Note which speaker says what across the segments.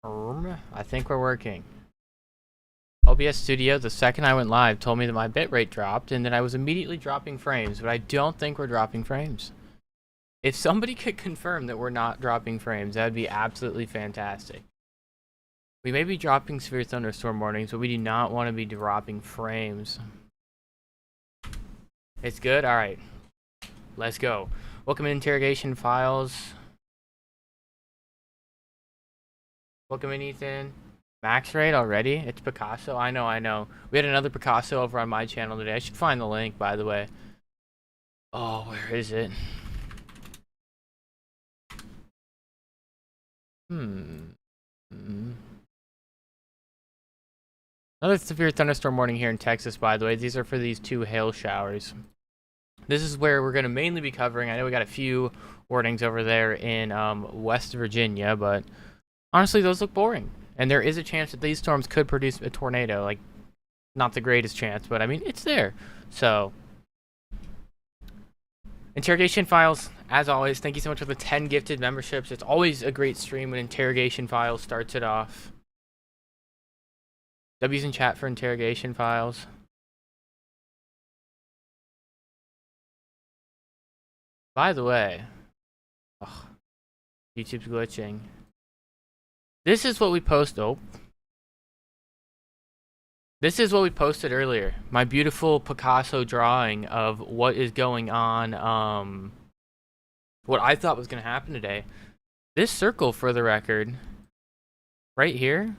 Speaker 1: I think we're working. OBS Studio, the second I went live, told me that my bitrate dropped and that I was immediately dropping frames, but I don't think we're dropping frames. If somebody could confirm that we're not dropping frames, that would be absolutely fantastic. We may be dropping severe thunderstorm warnings, but we do not want to be dropping frames. It's good? Alright. Let's go. Welcome in interrogation files. Welcome in, Ethan. Max rate already? It's Picasso? I know. We had another Picasso over on my channel today. I should find the link, by the way. Oh, where is it? Another severe thunderstorm warning here in Texas, by the way. These are for these 2 hail showers. This is where we're going to mainly be covering. I know we got a few warnings over there in West Virginia, but honestly, those look boring. And there is a chance that these storms could produce a tornado. Like, not the greatest chance, but I mean, it's there. So, interrogation files, as always, thank you so much for the 10 gifted memberships. It's always a great stream when interrogation files starts it off. W's in chat for interrogation files. By the way, YouTube's glitching. This is what we post. Oh. This is what we posted earlier. My beautiful Picasso drawing of what is going on. What I thought was going to happen today. This circle, for the record, right here,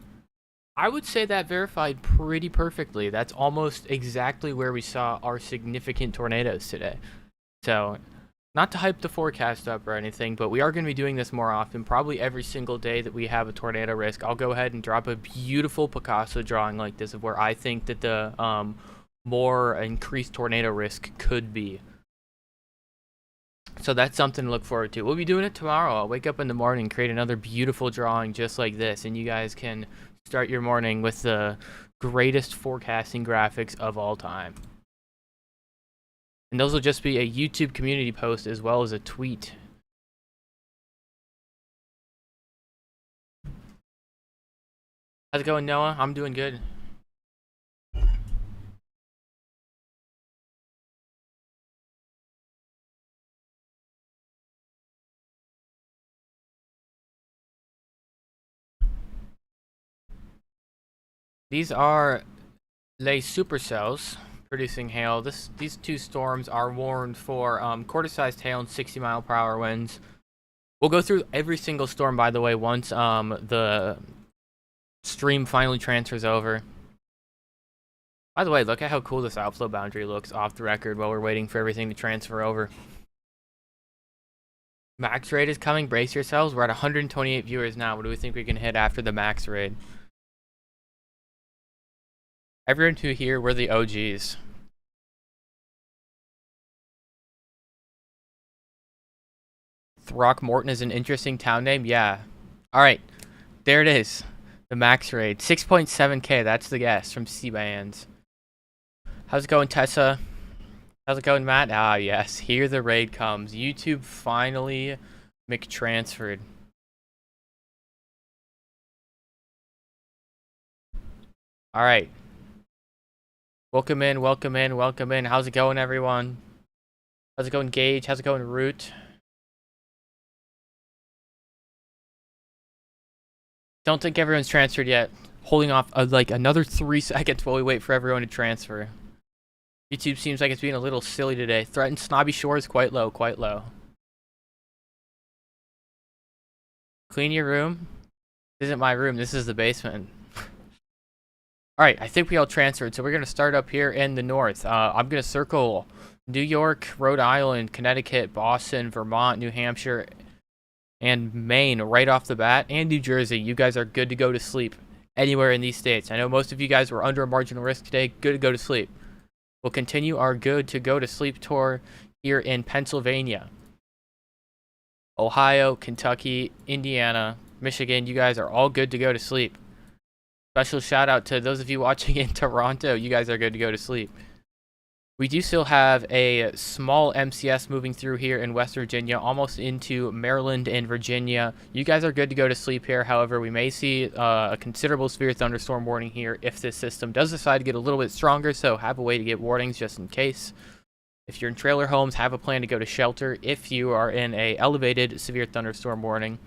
Speaker 1: I would say that verified pretty perfectly. That's almost exactly where we saw our significant tornadoes today. So, not to hype the forecast up or anything, but we are going to be doing this more often. Probably every single day that we have a tornado risk, I'll go ahead and drop a beautiful Picasso drawing like this of where I think that the more increased tornado risk could be. So that's something to look forward to. We'll be doing it tomorrow. I'll wake up in the morning, create another beautiful drawing just like this, and you guys can start your morning with the greatest forecasting graphics of all time. And those will just be a YouTube community post as well as a tweet. How's it going, Noah? I'm doing good. These are Les Supercells producing hail. These 2 storms are warned for quarter-sized hail and 60-mile-per-hour winds. We'll go through every single storm, by the way, once the stream finally transfers over. By the way, look at how cool this outflow boundary looks off the record while we're waiting for everything to transfer over. Max raid is coming. Brace yourselves. We're at 128 viewers now. What do we think we can hit after the max raid? Everyone who here, we're the OGs. Throckmorton is an interesting town name. Yeah. Alright. There it is. The max raid. 6.7k. That's the guess from C-Bands. How's it going, Tessa? How's it going, Matt? Ah, yes. Here the raid comes. YouTube finally McTransferred. Alright. Welcome in. How's it going, everyone? How's it going, Gage? How's it going, Root? Don't think everyone's transferred yet. Holding off like another 3 seconds while we wait for everyone to transfer. YouTube seems like it's being a little silly today. Threatened Snobby Shores, quite low. Clean your room. This isn't my room. This is the basement. Alright, I think we all transferred, so we're going to start up here in the north. I'm going to circle New York, Rhode Island, Connecticut, Boston, Vermont, New Hampshire, and Maine right off the bat, and New Jersey. You guys are good to go to sleep anywhere in these states. I know most of you guys were under a marginal risk today. Good to go to sleep. We'll continue our good to go to sleep tour here in Pennsylvania, Ohio, Kentucky, Indiana, Michigan. You guys are all good to go to sleep. Special shout out to those of you watching in Toronto. You guys are good to go to sleep. We do still have a small MCS moving through here in West Virginia, almost into Maryland and Virginia. You guys are good to go to sleep here. However, we may see a considerable severe thunderstorm warning here if this system does decide to get a little bit stronger, so have a way to get warnings just in case. If you're in trailer homes, have a plan to go to shelter if you are in a elevated severe thunderstorm warning.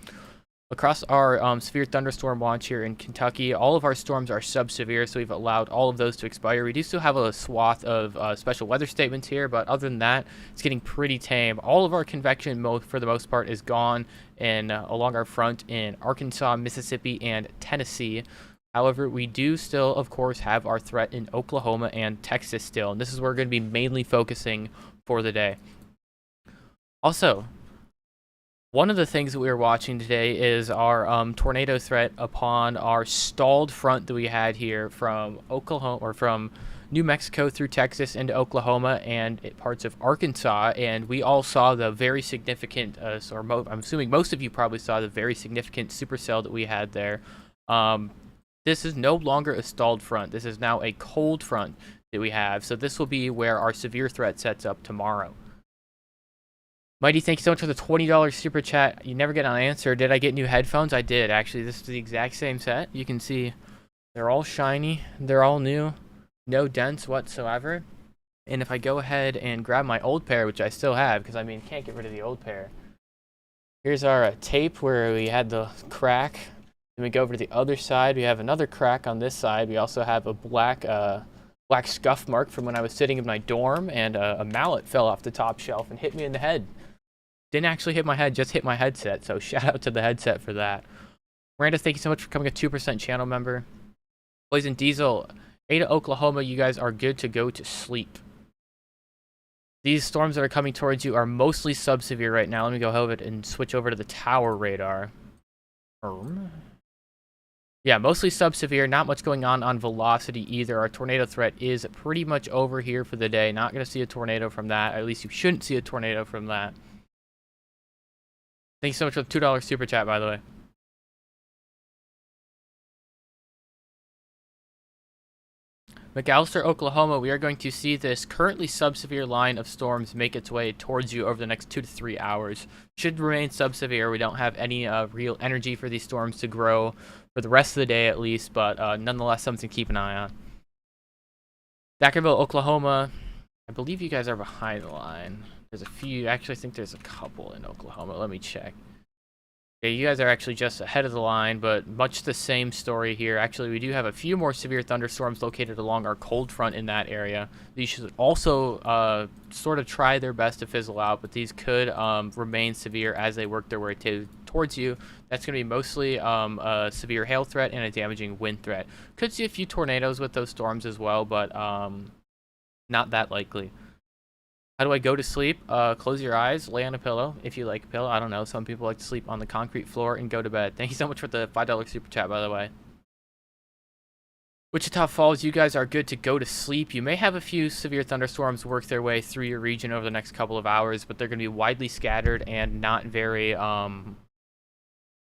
Speaker 1: Across our severe thunderstorm watch here in Kentucky, all of our storms are sub-severe, so we've allowed all of those to expire. We do still have a swath of special weather statements here, but other than that, it's getting pretty tame. All of our convection, for the most part, is gone along our front in Arkansas, Mississippi, and Tennessee. However, we do still, of course, have our threat in Oklahoma and Texas still, and this is where we're going to be mainly focusing for the day. Also, one of the things that we are watching today is our tornado threat upon our stalled front that we had here from Oklahoma, or from New Mexico through Texas into Oklahoma and parts of Arkansas, and we all saw the very significant, I'm assuming most of you probably saw the very significant supercell that we had there. This is no longer a stalled front. This is now a cold front that we have, so this will be where our severe threat sets up tomorrow. Mighty, thank you so much for the $20 super chat. You never get an answer. Did I get new headphones? I did, actually. This is the exact same set. You can see they're all shiny. They're all new. No dents whatsoever. And if I go ahead and grab my old pair, which I still have, because, I mean, can't get rid of the old pair. Here's our tape where we had the crack. Then we go over to the other side. We have another crack on this side. We also have a black scuff mark from when I was sitting in my dorm, and a mallet fell off the top shelf and hit me in the head. Didn't actually hit my head, just hit my headset, so shout out to the headset for that. Miranda, thank you so much for becoming a 2% channel member. Poison Diesel, Ada, Oklahoma, you guys are good to go to sleep. These storms that are coming towards you are mostly sub-severe right now. Let me go ahead and switch over to the tower radar. Yeah, mostly sub-severe, not much going on velocity either. Our tornado threat is pretty much over here for the day. Not going to see a tornado from that. At least you shouldn't see a tornado from that. Thanks so much for the $2 super chat, by the way. McAllister, Oklahoma, we are going to see this currently sub-severe line of storms make its way towards you over the next 2 to 3 hours. Should remain sub-severe. We don't have any real energy for these storms to grow for the rest of the day at least, but nonetheless something to keep an eye on. Vacaville, Oklahoma, I believe you guys are behind the line. There's a few, actually I think there's a couple in Oklahoma. Let me check. Okay, you guys are actually just ahead of the line, but much the same story here. Actually, we do have a few more severe thunderstorms located along our cold front in that area. These should also sort of try their best to fizzle out, but these could remain severe as they work their way towards you. That's going to be mostly a severe hail threat and a damaging wind threat. Could see a few tornadoes with those storms as well, but not that likely. How do I go to sleep? Close your eyes, lay on a pillow, if you like a pillow. I don't know. Some people like to sleep on the concrete floor and go to bed. Thank you so much for the $5 super chat, by the way. Wichita Falls, you guys are good to go to sleep. You may have a few severe thunderstorms work their way through your region over the next couple of hours, but they're going to be widely scattered and not very, they're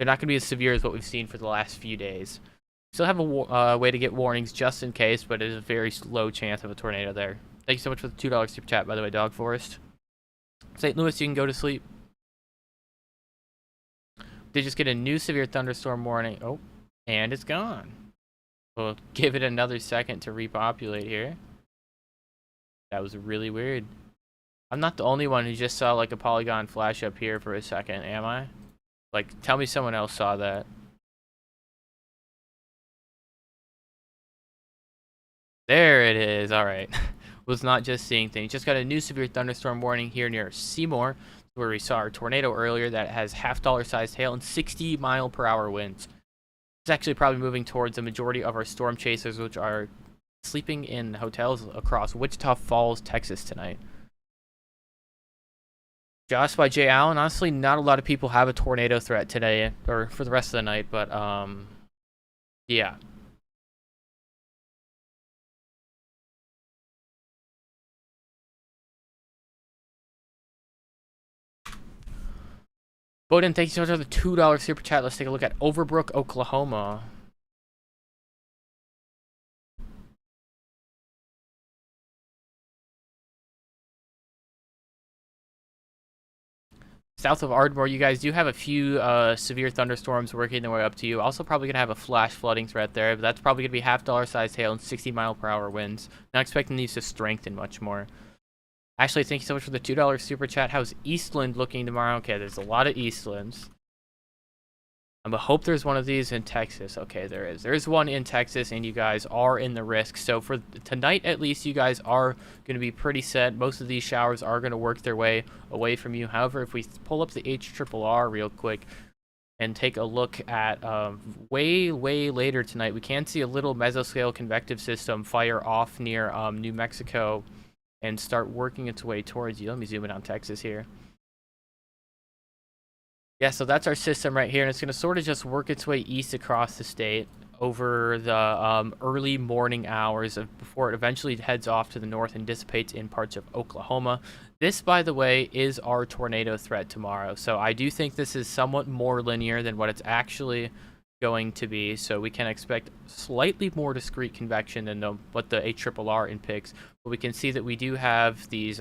Speaker 1: not going to be as severe as what we've seen for the last few days. Still have a way to get warnings just in case, but it is a very low chance of a tornado there. Thank you so much for the $2 super chat, by the way, Dog Forest. St. Louis, you can go to sleep. They just get a new severe thunderstorm warning. Oh, and it's gone. We'll give it another second to repopulate here. That was really weird. I'm not the only one who just saw like a polygon flash up here for a second, am I? Like, tell me someone else saw that. There it is. All right. Was not just seeing things. Just got a new severe thunderstorm warning here near Seymour, where we saw our tornado earlier that has $half sized hail and 60-mile-per-hour winds. It's actually probably moving towards the majority of our storm chasers, which are sleeping in hotels across Wichita Falls, Texas tonight. Josh by Jay Allen. Honestly, not a lot of people have a tornado threat today, or for the rest of the night, but yeah. Bowden, thank you so much for the $2 super chat. Let's take a look at Overbrook, Oklahoma. South of Ardmore, you guys do have a few severe thunderstorms working their way up to you. Also probably going to have a flash flooding threat there, but that's probably going to be half-dollar sized hail and 60-mile-per-hour winds. Not expecting these to strengthen much more. Ashley, thank you so much for the $2 super chat. How's Eastland looking tomorrow? Okay, there's a lot of Eastlands. I hope there's one of these in Texas. Okay, there is. There's one in Texas, and you guys are in the risk. So for tonight, at least, you guys are going to be pretty set. Most of these showers are going to work their way away from you. However, if we pull up the HRRR real quick and take a look at way later tonight, we can see a little mesoscale convective system fire off near New Mexico and start working its way towards you. Let me zoom in on Texas here. Yeah, so that's our system right here, and it's going to sort of just work its way east across the state over the early morning hours before it eventually heads off to the north and dissipates in parts of Oklahoma. This, by the way, is our tornado threat tomorrow, so I do think this is somewhat more linear than what it's actually going to be, so we can expect slightly more discrete convection than what the HRRR picks, but we can see that we do have these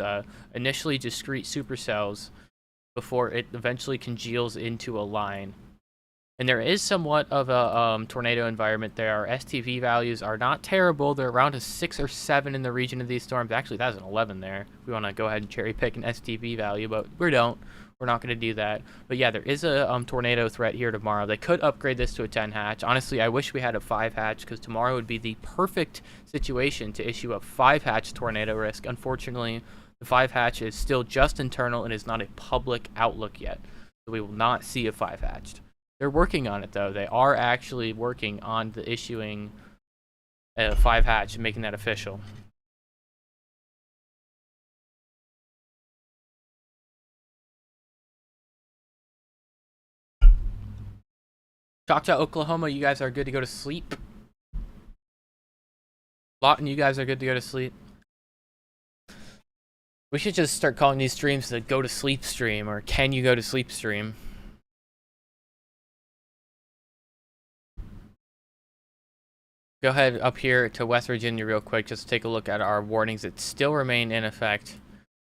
Speaker 1: initially discrete supercells before it eventually congeals into a line. And there is somewhat of a tornado environment there. Our STV values are not terrible. They're around a 6 or 7 in the region of these storms. Actually, that's an 11 there. We want to go ahead and cherry pick an STV value, but we don't. We're not going to do that. But yeah, there is a tornado threat here tomorrow. They could upgrade this to a 10 hatch. Honestly, I wish we had a 5 hatch because tomorrow would be the perfect situation to issue a 5 hatch tornado risk. Unfortunately, the 5 hatch is still just internal and is not a public outlook yet. So we will not see a 5 hatched. They're working on it, though. They are actually working on the issuing a 5 hatch and making that official. Choctaw, Oklahoma, you guys are good to go to sleep. Lawton, you guys are good to go to sleep. We should just start calling these streams the go to sleep stream or can you go to sleep stream. Go ahead up here to West Virginia real quick, just to take a look at our warnings that still remain in effect.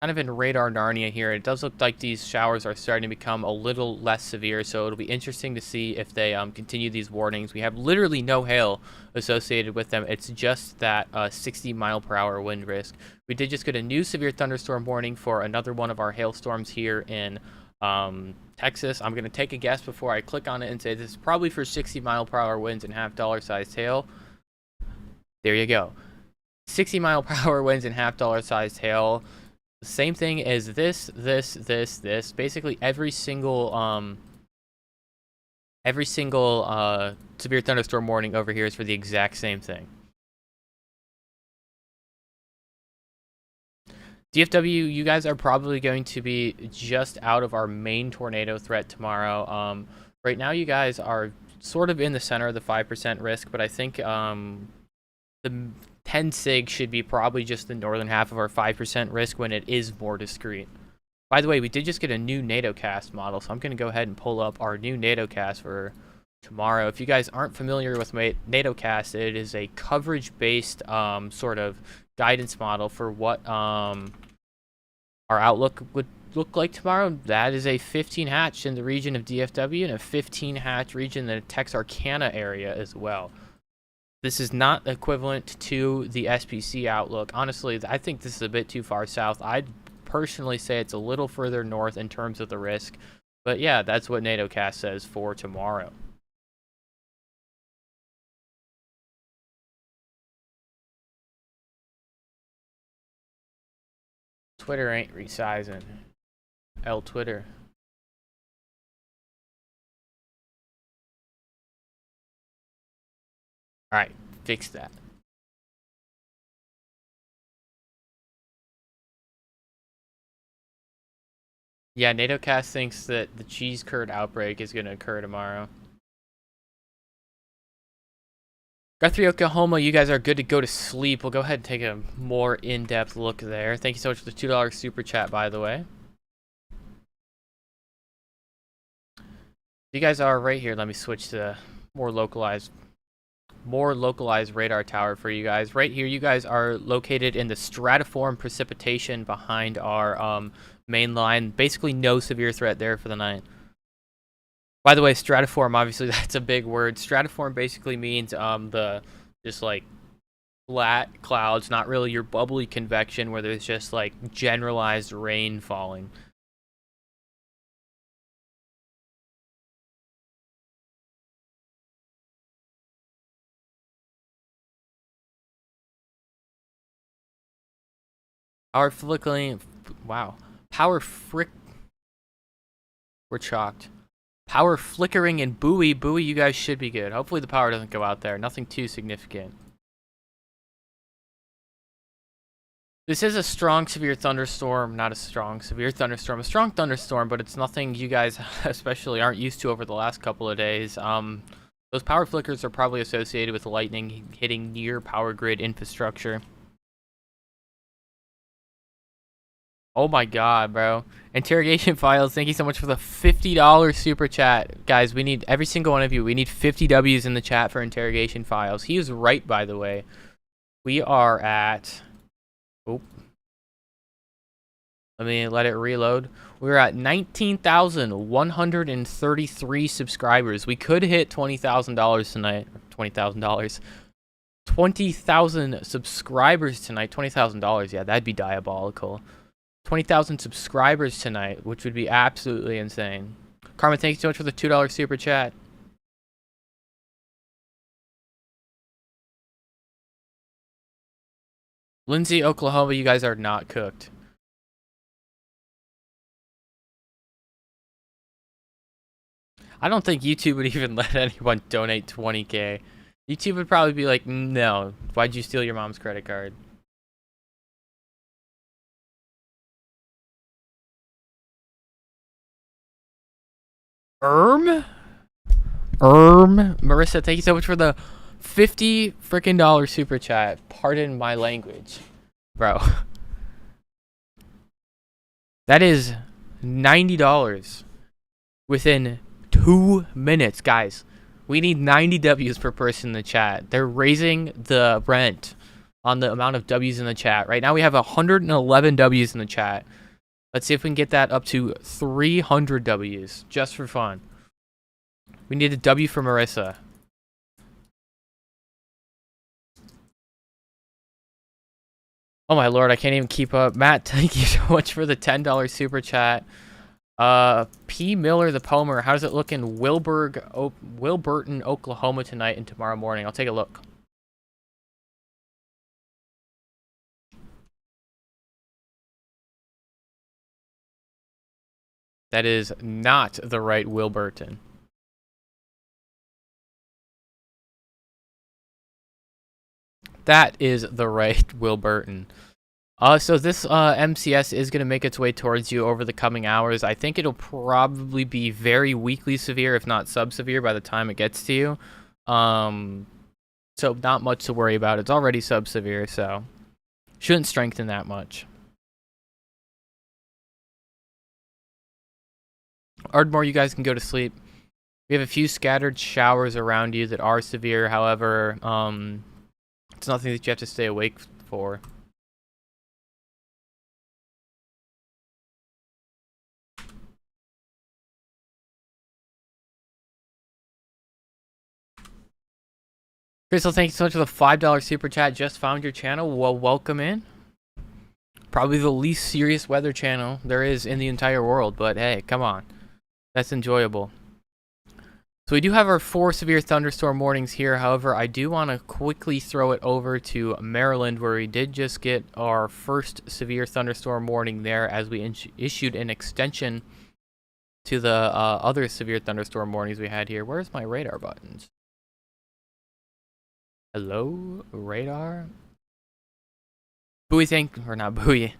Speaker 1: Kind of in radar Narnia here. It does look like these showers are starting to become a little less severe, so it'll be interesting to see if they continue these warnings. We have literally no hail associated with them. It's just that 60-mile-per-hour wind risk. We did just get a new severe thunderstorm warning for another one of our hailstorms here in Texas. I'm going to take a guess before I click on it and say this is probably for 60-mile-per-hour winds and half-dollar sized hail. There you go. 60-mile-per-hour winds and half-dollar sized hail. Same thing as this. Basically, every single severe thunderstorm warning over here is for the exact same thing. DFW, you guys are probably going to be just out of our main tornado threat tomorrow. Right now, you guys are sort of in the center of the 5% risk, but I think the 10 sig should be probably just the northern half of our 5% risk when it is more discrete. By the way, we did just get a new NATOcast model, so I'm going to go ahead and pull up our new NATOcast for tomorrow. If you guys aren't familiar with NATOcast, it is a coverage-based sort of guidance model for what our outlook would look like tomorrow. That is a 15 hatch in the region of DFW and a 15 hatch region in the Texarkana area as well. This is not equivalent to the SPC outlook. Honestly, I think this is a bit too far south. I'd personally say it's a little further north in terms of the risk. But yeah, that's what NATOcast says for tomorrow. Twitter ain't resizing. Twitter. Alright, fix that. Yeah, NATOcast thinks that the cheese curd outbreak is going to occur tomorrow. Guthrie, Oklahoma, you guys are good to go to sleep. We'll go ahead and take a more in-depth look there. Thank you so much for the $2 super chat, by the way. You guys are right here. Let me switch to more localized radar tower for you guys. Right here, you guys are located in the stratiform precipitation behind our main line. Basically no severe threat there for the night. By the way, stratiform, obviously that's a big word. Stratiform basically means the just like flat clouds, not really your bubbly convection where there's just like generalized rain falling. Power flickering, wow. Power frick, we're chalked. Power flickering and buoy, you guys should be good. Hopefully the power doesn't go out there. Nothing too significant. This is a strong severe thunderstorm, not a strong severe thunderstorm. A strong thunderstorm, but it's nothing you guys especially aren't used to over the last couple of days. Those power flickers are probably associated with lightning hitting near power grid infrastructure. Oh my god, bro. Interrogation Files, thank you so much for the $50 super chat. Guys, we need every single one of you. We need 50 W's in the chat for Interrogation Files. He is right, by the way. We are at... Oh. Let it reload. We're at 19,133 subscribers. We could hit $20,000 tonight. $20,000. 20,000 subscribers tonight. $20,000, yeah, that'd be diabolical. 20,000 subscribers tonight, which would be absolutely insane. Carmen, thank you so much for the $2 super chat. Lindsay, Oklahoma, you guys are not cooked. I don't think YouTube would even let anyone donate 20K. YouTube would probably be like, no, why'd you steal your mom's credit card? Marissa, thank you so much for the $50 freaking super chat. Pardon my language, bro. That is $90 within 2 minutes, guys. We need 90 W's per person in the chat. They're raising the rent on the amount of W's in the chat. Right now we have 111 W's in the chat. Let's see if we can get that up to 300 W's, just for fun. We need a W for Marissa. Oh my lord, I can't even keep up. Matt, thank you so much for the $10 super chat. P. Miller the Pomer, how does it look in Wilburton, Oklahoma tonight and tomorrow morning? I'll take a look. That is not the right Wilburton. That is the right Wilburton. So this MCS is going to make its way towards you over the coming hours. I think it'll probably be very weakly severe, if not sub-severe, by the time it gets to you. So not much to worry about. It's already sub-severe, so shouldn't strengthen that much. Ardmore, you guys can go to sleep. We have a few scattered showers around you that are severe. However, it's nothing that you have to stay awake for. Crystal, thank you so much for the $5 super chat. Just found your channel. Well, welcome in. Probably the least serious weather channel there is in the entire world, but hey, come on. That's enjoyable. So we do have our 4 severe thunderstorm warnings here. However, I do want to quickly throw it over to Maryland, where we did just get our first severe thunderstorm warning there, as we issued an extension to the other severe thunderstorm warnings we had here. Where's my radar buttons? Hello, radar? Bowie, not Bowie.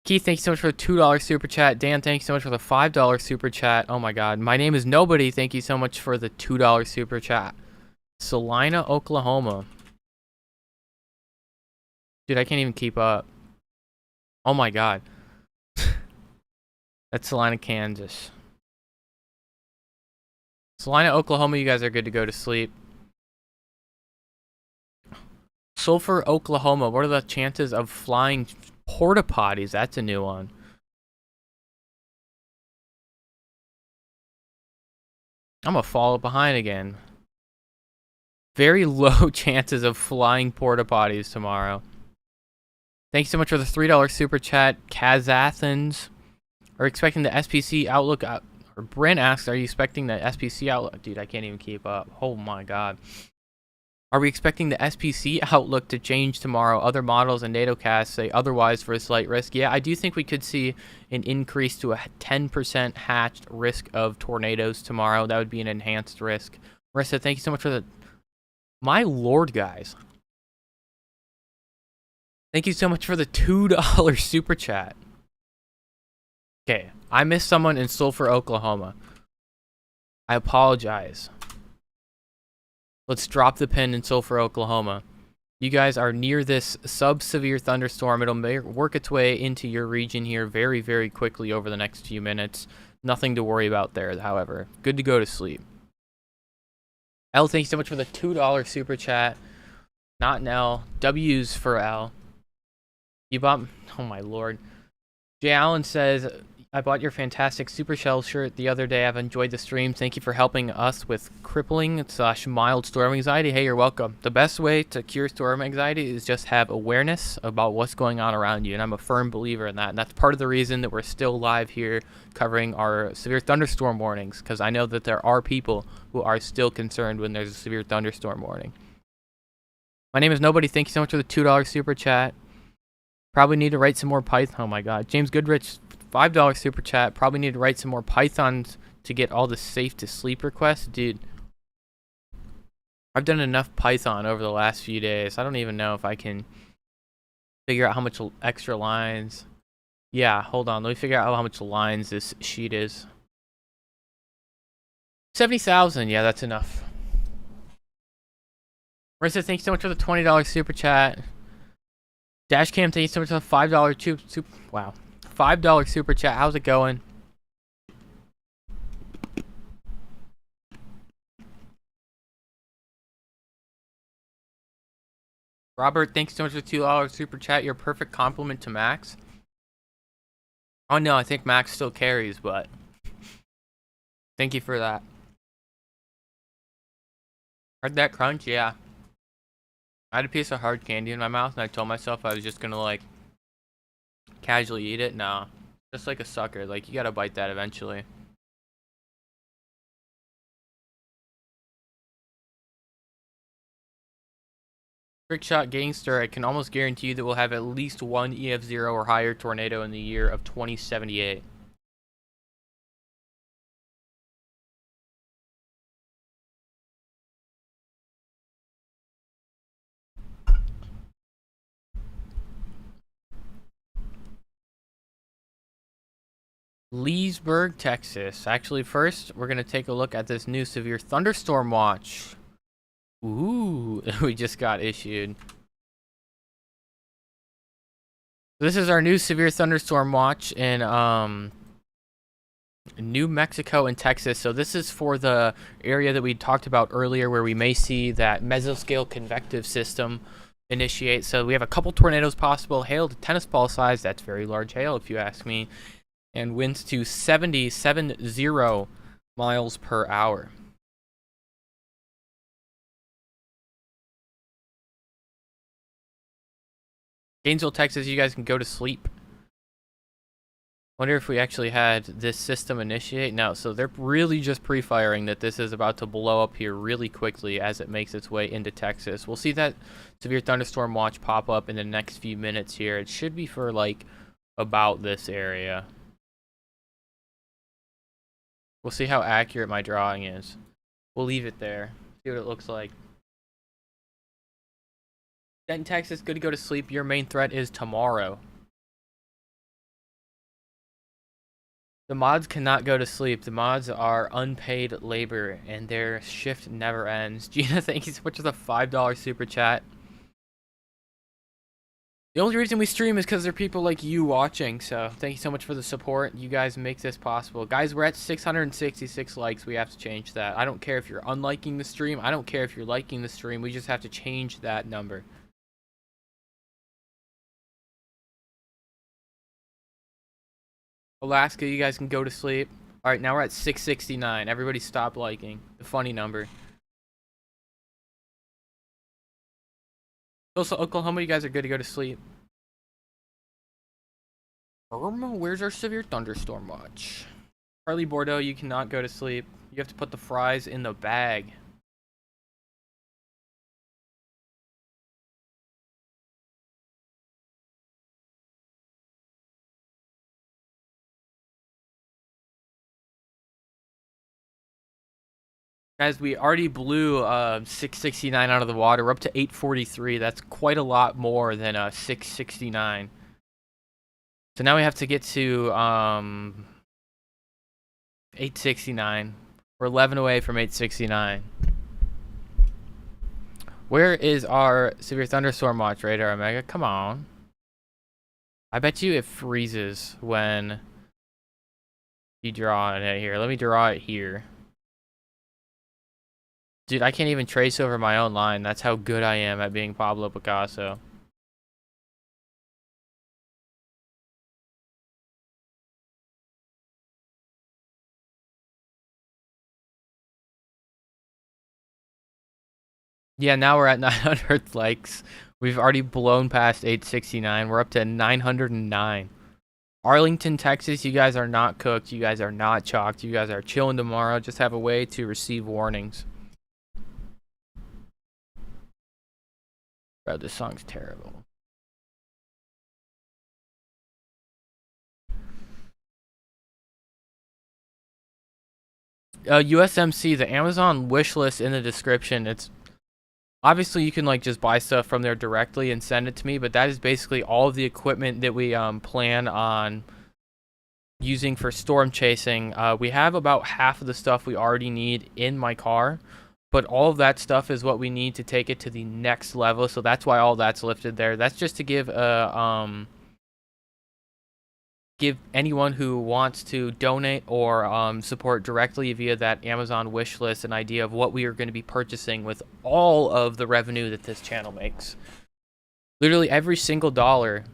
Speaker 1: Keith, thank you so much for the $2 super chat. Dan, thank you so much for the $5 super chat. Oh my god. My name is Nobody. Thank you so much for the $2 super chat. Salina, Oklahoma. Dude, I can't even keep up. Oh my god. That's Salina, Kansas. Salina, Oklahoma, you guys are good to go to sleep. Sulphur, Oklahoma. What are the chances of flying porta potties? That's a new one. I'm gonna fall behind again. Very low chances of flying porta potties tomorrow. Thank you so much for the $3 super chat. Kaz Athens. Are expecting the SPC outlook or Brent asks, are you expecting the SPC outlook? Dude, I can't even keep up. Oh my god. Are we expecting the SPC outlook to change tomorrow? Other models and NATO casts say otherwise for a slight risk. Yeah, I do think we could see an increase to a 10% hatched risk of tornadoes tomorrow. That would be an enhanced risk. Marissa, thank you so much for the... My lord, guys. Thank you so much for the $2 super chat. Okay, I missed someone in Sulphur, Oklahoma. I apologize. Let's drop the pin in Sulphur, Oklahoma. You guys are near this sub-severe thunderstorm. It'll work its way into your region here very, very quickly over the next few minutes. Nothing to worry about there, however. Good to go to sleep. L, thank you so much for the $2 super chat. Not an L. W's for L. You bought... Oh, my lord. Jay Allen says... I bought your fantastic Super Shell shirt the other day. I've enjoyed the stream. Thank you for helping us with crippling/mild storm anxiety. Hey, you're welcome. The best way to cure storm anxiety is just have awareness about what's going on around you, and I'm a firm believer in that. And that's part of the reason that we're still live here covering our severe thunderstorm warnings, because I know that there are people who are still concerned when there's a severe thunderstorm warning. My name is Nobody. Thank you so much for the $2 super chat. Probably need to write some more Python. Oh my god. James Goodrich, $5 super chat. Probably need to write some more Pythons to get all the safe to sleep requests. Dude, I've done enough Python over the last few days. I don't even know if I can figure out how much extra lines. Yeah, hold on. Let me figure out how much lines this sheet is. 70,000. Yeah, that's enough. Marissa, thank you so much for the $20 super chat. Dashcam, thank you so much for the $5 wow. $5 super chat. How's it going? Robert, thanks so much for the $2 super chat. You're a perfect compliment to Max. Oh no, I think Max still carries, but thank you for that. Heard that crunch? Yeah. I had a piece of hard candy in my mouth and I told myself I was just gonna like casually eat it. No. Just like a sucker. Like, you gotta bite that eventually. Trick shot gangster, I can almost guarantee you that we'll have at least one EF0 or higher tornado in the year of 2078. Leesburg, Texas. Actually, first, we're going to take a look at this new severe thunderstorm watch. Ooh, we just got issued. This is our new severe thunderstorm watch in New Mexico and Texas. So this is for the area that we talked about earlier where we may see that mesoscale convective system initiate. So we have a couple tornadoes possible. Hail to tennis ball size. That's very large hail if you ask me. And winds to 70 miles per hour. Gainesville, Texas, you guys can go to sleep. Wonder if we actually had this system initiate. No, so they're really just pre-firing that this is about to blow up here really quickly as it makes its way into Texas. We'll see that severe thunderstorm watch pop up in the next few minutes here. It should be for like about this area. We'll see how accurate my drawing is. We'll leave it there. See what it looks like. Denton, Texas, good to go to sleep. Your main threat is tomorrow. The mods cannot go to sleep. The mods are unpaid labor, and their shift never ends. Gina, thank you so much for the $5 super chat. The only reason we stream is because there are people like you watching, so thank you so much for the support. You guys make this possible. Guys, we're at 666 likes. We have to change that. I don't care if you're unliking the stream. I don't care if you're liking the stream. We just have to change that number. Alaska, you guys can go to sleep. All right, now we're at 669. Everybody stop liking. The funny number. Also, Oklahoma, you guys are good to go to sleep. Where's our severe thunderstorm watch? Charlie Bordeaux, you cannot go to sleep. You have to put the fries in the bag. Guys, we already blew 669 out of the water. We're up to 843. That's quite a lot more than 669. So now we have to get to 869. We're 11 away from 869. Where is our severe thunderstorm watch radar, Omega? Come on. I bet you it freezes when you draw it here. Let me draw it here. Dude, I can't even trace over my own line. That's how good I am at being Pablo Picasso. Yeah, now we're at 900 likes. We've already blown past 869. We're up to 909. Arlington, Texas, you guys are not cooked. You guys are not chalked. You guys are chilling tomorrow. Just have a way to receive warnings. Bro, this song's terrible. USMC, the Amazon wish list in the description. It's obviously you can like just buy stuff from there directly and send it to me, but that is basically all of the equipment that we plan on using for storm chasing. We have about half of the stuff we already need in my car, but all of that stuff is what we need to take it to the next level. So that's why all that's lifted there. That's just to give give anyone who wants to donate or support directly via that Amazon wish list an idea of what we are going to be purchasing with all of the revenue that this channel makes. Literally every single dollar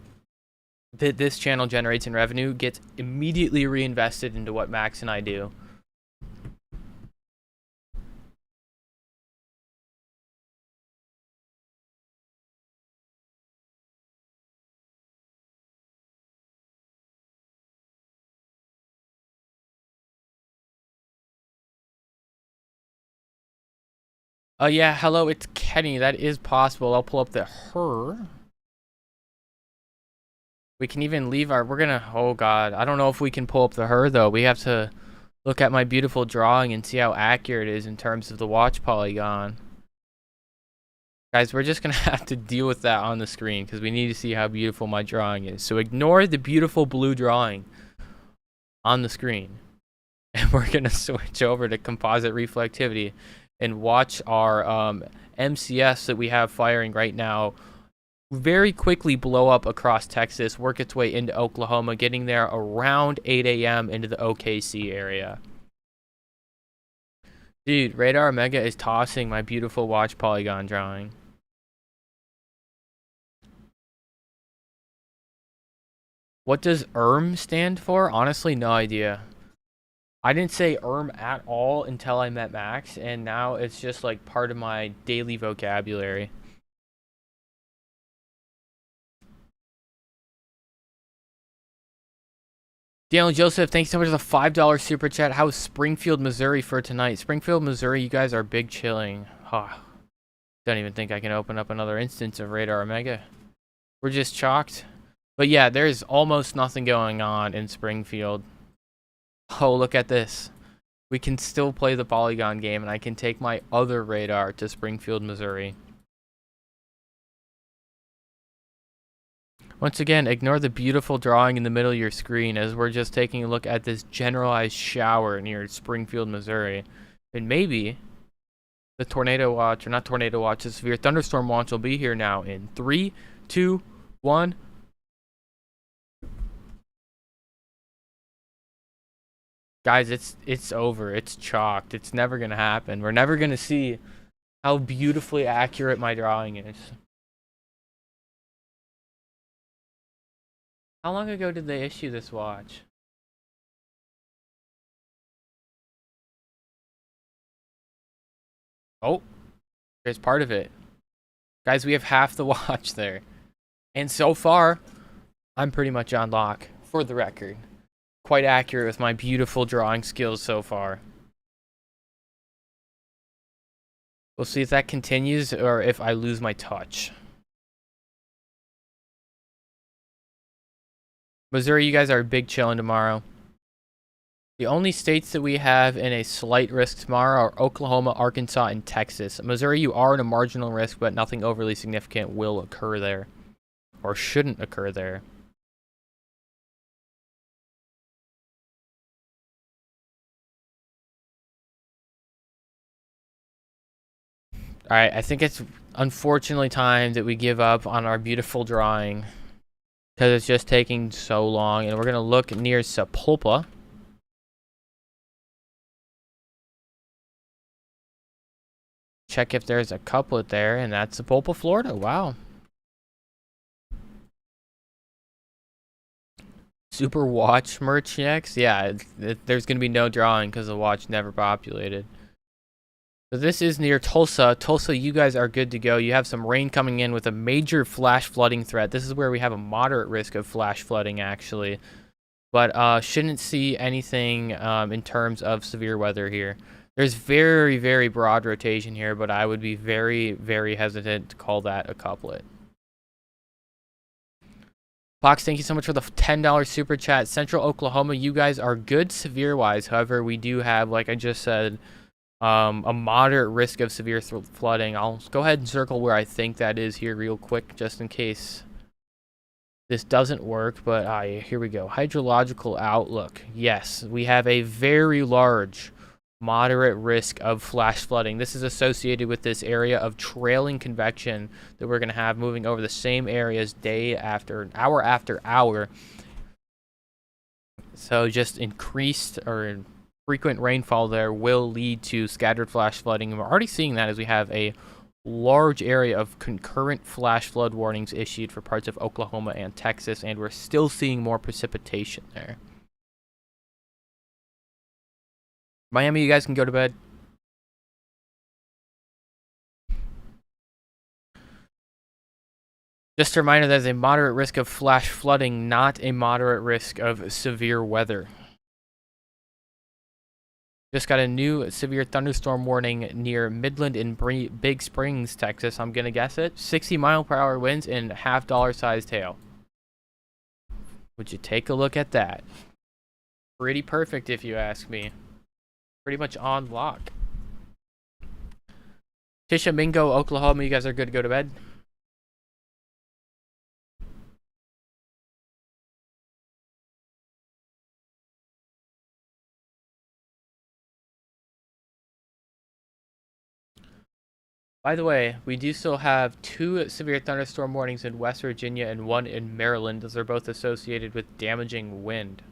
Speaker 1: that this channel generates in revenue gets immediately reinvested into what Max and I do. Yeah, hello, it's Kenny. That is possible. I'll pull up the her. We can even leave our, we're gonna, oh god, I don't know if we can pull up the her though. We have to look at my beautiful drawing and see how accurate it is in terms of the watch polygon. Guys, we're just gonna have to deal with that on the screen because we need to see how beautiful my drawing is. So ignore the beautiful blue drawing on the screen. And we're gonna switch over to composite reflectivity and watch our MCS that we have firing right now very quickly blow up across Texas, work its way into Oklahoma, getting there around 8 a.m. into the OKC area. Dude, Radar Omega is tossing my beautiful watch polygon drawing. What does stand for? Honestly, no idea. I didn't say at all until I met Max, and now it's just like part of my daily vocabulary. Daniel Joseph, thanks so much for the $5 super chat. How's Springfield, Missouri for tonight? Springfield, Missouri, you guys are big chilling. Don't even think I can open up another instance of Radar Omega. We're just chalked. But yeah, there's almost nothing going on in Springfield. Oh, look at this. We can still play the polygon game, and I can take my other radar to Springfield, Missouri. Once again, ignore the beautiful drawing in the middle of your screen as we're just taking a look at this generalized shower near Springfield, Missouri. And maybe the tornado watch, or not tornado watch, the severe thunderstorm watch will be here now in 3, 2, 1. Guys, it's over. It's chalked. It's never going to happen. We're never going to see how beautifully accurate my drawing is. How long ago did they issue this watch? Oh, there's part of it. Guys, we have half the watch there. And so far, I'm pretty much on lock, for the record. Quite accurate with my beautiful drawing skills so far. We'll see if that continues or if I lose my touch. Missouri, you guys are big chilling tomorrow. The only states that we have in a slight risk tomorrow are Oklahoma, Arkansas, and Texas. Missouri, you are in a marginal risk, but nothing overly significant will occur there. Or shouldn't occur there. Alright, I think it's unfortunately time that we give up on our beautiful drawing. Because it's just taking so long. And we're going to look near Sapulpa. Check if there's a couplet there. And that's Sapulpa, Florida. Wow. Super watch merch next? Yeah, there's going to be no drawing because the watch never populated. So this is near Tulsa. Tulsa, you guys are good to go. You have some rain coming in with a major flash flooding threat. This is where we have a moderate risk of flash flooding, actually. But shouldn't see anything in terms of severe weather here. There's very, very broad rotation here, but I would be very, very hesitant to call that a couplet. Fox, thank you so much for the $10 super chat. Central Oklahoma, you guys are good severe-wise. However, we do have, like I just said, a moderate risk of severe flooding. I'll go ahead and circle where I think that is here real quick, just in case this doesn't work. But here we go. Hydrological outlook. Yes, we have a very large moderate risk of flash flooding. This is associated with this area of trailing convection that we're going to have moving over the same areas day after hour. So just increased or frequent rainfall there will lead to scattered flash flooding. And we're already seeing that as we have a large area of concurrent flash flood warnings issued for parts of Oklahoma and Texas, and we're still seeing more precipitation there. Miami, you guys can go to bed. Just a reminder, there's a moderate risk of flash flooding, not a moderate risk of severe weather. Just got a new severe thunderstorm warning near Midland and Big Springs, Texas. I'm going to guess it. 60-mile-per-hour winds and $half sized hail. Would you take a look at that? Pretty perfect, if you ask me. Pretty much on lock. Tishomingo, Oklahoma, you guys are good to go to bed? By the way, we do still have 2 severe thunderstorm warnings in West Virginia and 1 in Maryland. Those are both associated with damaging wind.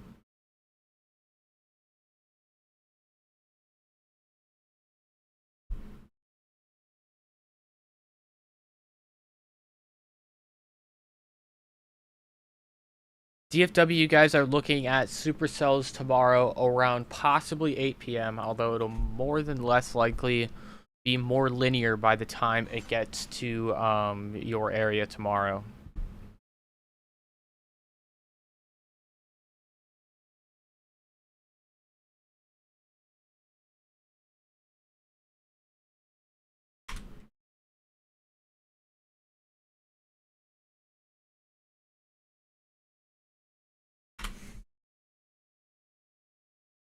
Speaker 1: DFW, you guys are looking at supercells tomorrow around possibly 8 p.m., although it'll more than less likely be more linear by the time it gets to your area tomorrow.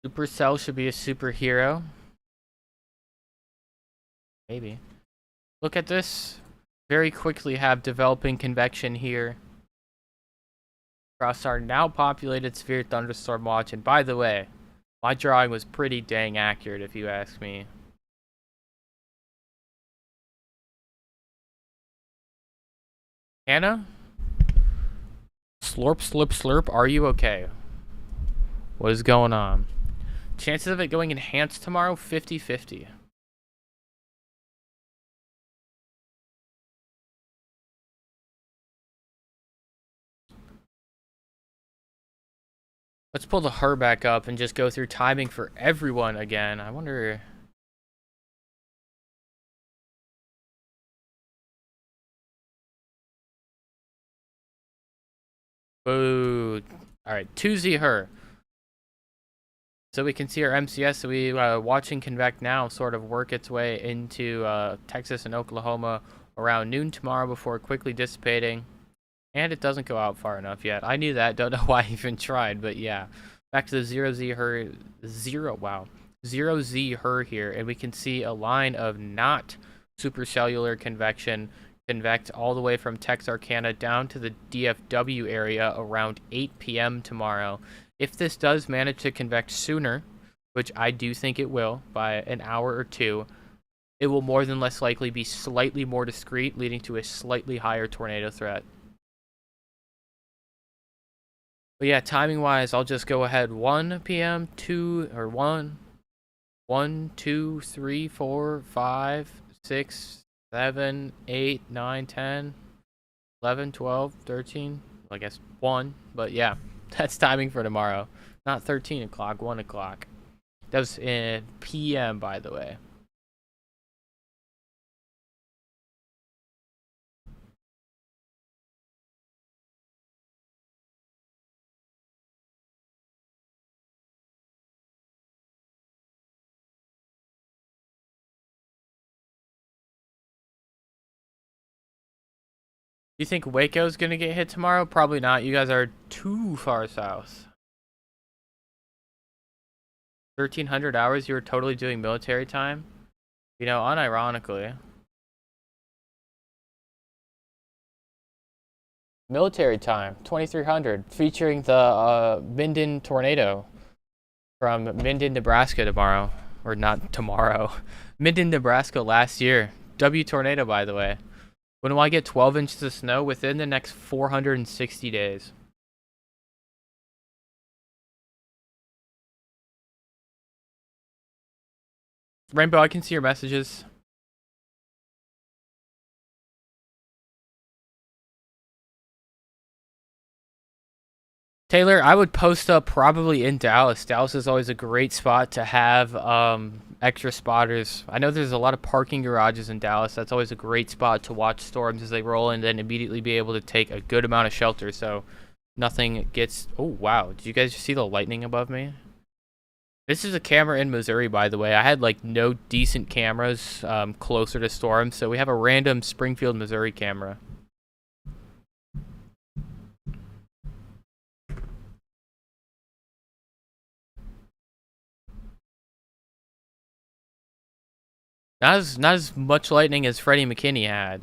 Speaker 1: Supercell should be a superhero. Maybe. Look at this. Very quickly have developing convection here across our now populated severe thunderstorm watch. And by the way, my drawing was pretty dang accurate if you ask me. Hannah? Slurp, slurp, slurp. Are you okay? What is going on? Chances of it going enhanced tomorrow, 50-50. Let's pull the her back up and just go through timing for everyone again. I wonder... Boo. All right, 2Z her. So we can see our MCS. So we watching convect now sort of work its way into Texas and Oklahoma around noon tomorrow before quickly dissipating. And it doesn't go out far enough yet. I knew that. Don't know why I even tried, but yeah. Back to the 0Z her. Wow. 0Z her here. And we can see a line of not supercellular convection convect all the way from Texarkana down to the DFW area around 8 p.m. tomorrow. If this does manage to convect sooner, which I do think it will, by an hour or two, it will more than less likely be slightly more discrete, leading to a slightly higher tornado threat. But yeah, timing-wise, I'll just go ahead 1 p.m., 2, or 1, 1, 2, 3, 4, 5, 6, 7, 8, 9, 10, 11, 12, 13, well, I guess 1, but yeah, that's timing for tomorrow. Not 13 o'clock, 1 o'clock. That was in p.m., by the way. You think Waco's gonna get hit tomorrow? Probably not. You guys are too far south. 1,300 hours, you were totally doing military time? You know, unironically. Military time, 2,300, featuring the Minden tornado from Minden, Nebraska tomorrow. Or not tomorrow. Minden, Nebraska last year. W tornado, by the way. When will I get 12 inches of snow? Within the next 460 days. Rainbow, I can see your messages. Taylor, I would post up probably in Dallas. Dallas is always a great spot to have extra spotters. I know there's a lot of parking garages in Dallas. That's always a great spot to watch storms as they roll in and then immediately be able to take a good amount of shelter so nothing gets... Oh, wow. Did you guys see the lightning above me? This is a camera in Missouri, by the way. I had, like, no decent cameras closer to storms, so we have a random Springfield, Missouri camera. Not as much lightning as Freddie McKinney had.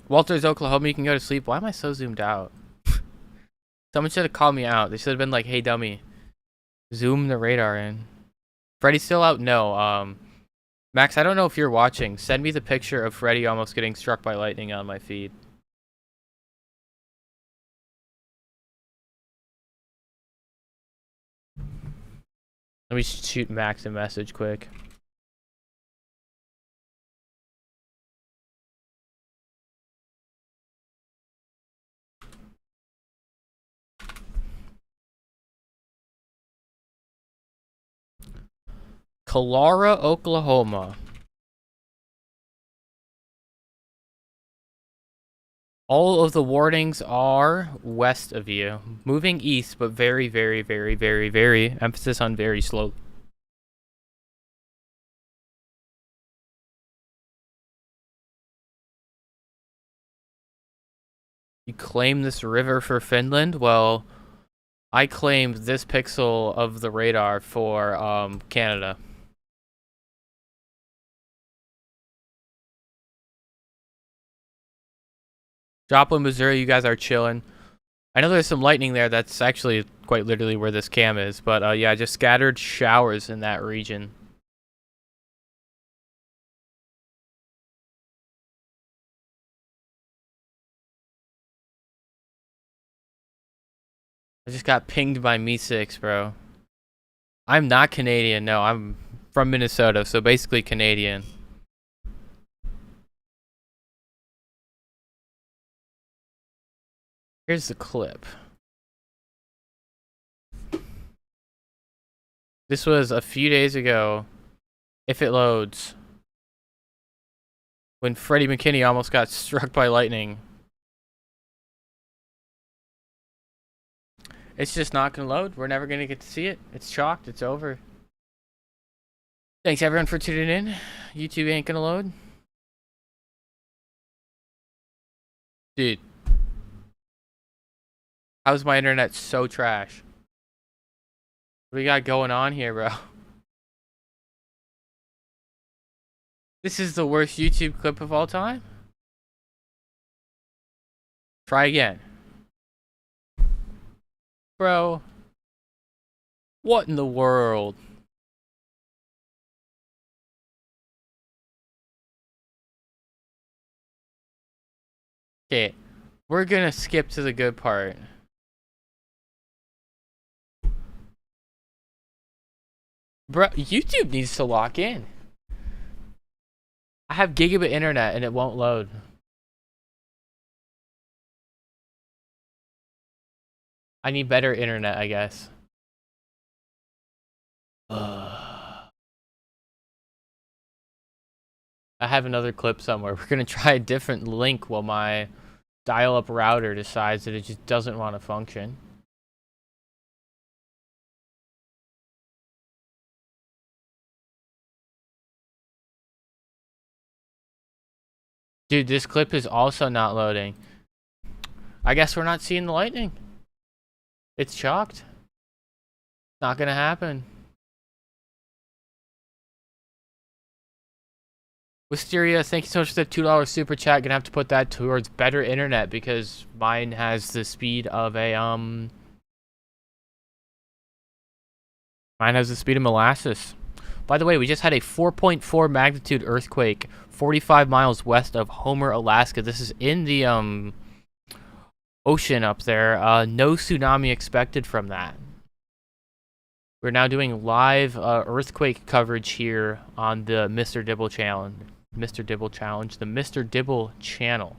Speaker 1: Walters, Oklahoma, you can go to sleep. Why am I so zoomed out? Someone should have called me out. They should have been like, hey, dummy, zoom the radar in. Freddy's still out? No. Max, I don't know if you're watching. Send me the picture of Freddy almost getting struck by lightning on my feed. Let me shoot Max a message quick. Kalara, Oklahoma. All of the warnings are west of you. Moving east, but very, very, very, very, very, emphasis on very slow. You claim this river for Finland? Well, I claimed this pixel of the radar for Canada. Joplin, Missouri, you guys are chilling. I know there's some lightning there. That's actually quite literally where this cam is. But yeah, just scattered showers in that region. I just got pinged by Me6, bro. I'm not Canadian. No, I'm from Minnesota, so basically Canadian. Here's the clip. This was a few days ago, if it loads, when Freddie McKinney almost got struck by lightning. It's just not going to load. We're never going to get to see it. It's chalked. It's over. Thanks, everyone, for tuning in. YouTube ain't going to load. Dude. How's my internet so trash? What do we got going on here, bro? This is the worst YouTube clip of all time? Try again. Bro. What in the world? Okay. We're gonna skip to the good part. Bro, YouTube needs to lock in. I have gigabit internet and it won't load. I need better internet, I guess. I have another clip somewhere. We're gonna try a different link while my dial-up router decides that it just doesn't want to function. Dude, this clip is also not loading. I guess we're not seeing the lightning. It's chalked. Not gonna happen. Wisteria, thank you so much for the $2 super chat. Gonna have to put that towards better internet because mine has the speed of a Mine has the speed of molasses. By the way, we just had a 4.4 magnitude earthquake 45 miles west of Homer, Alaska. This is in the ocean up there. No tsunami expected from that. We're now doing live earthquake coverage here on the Mr. Dibble challenge. Mr. Dibble challenge, the Mr. Dibble channel.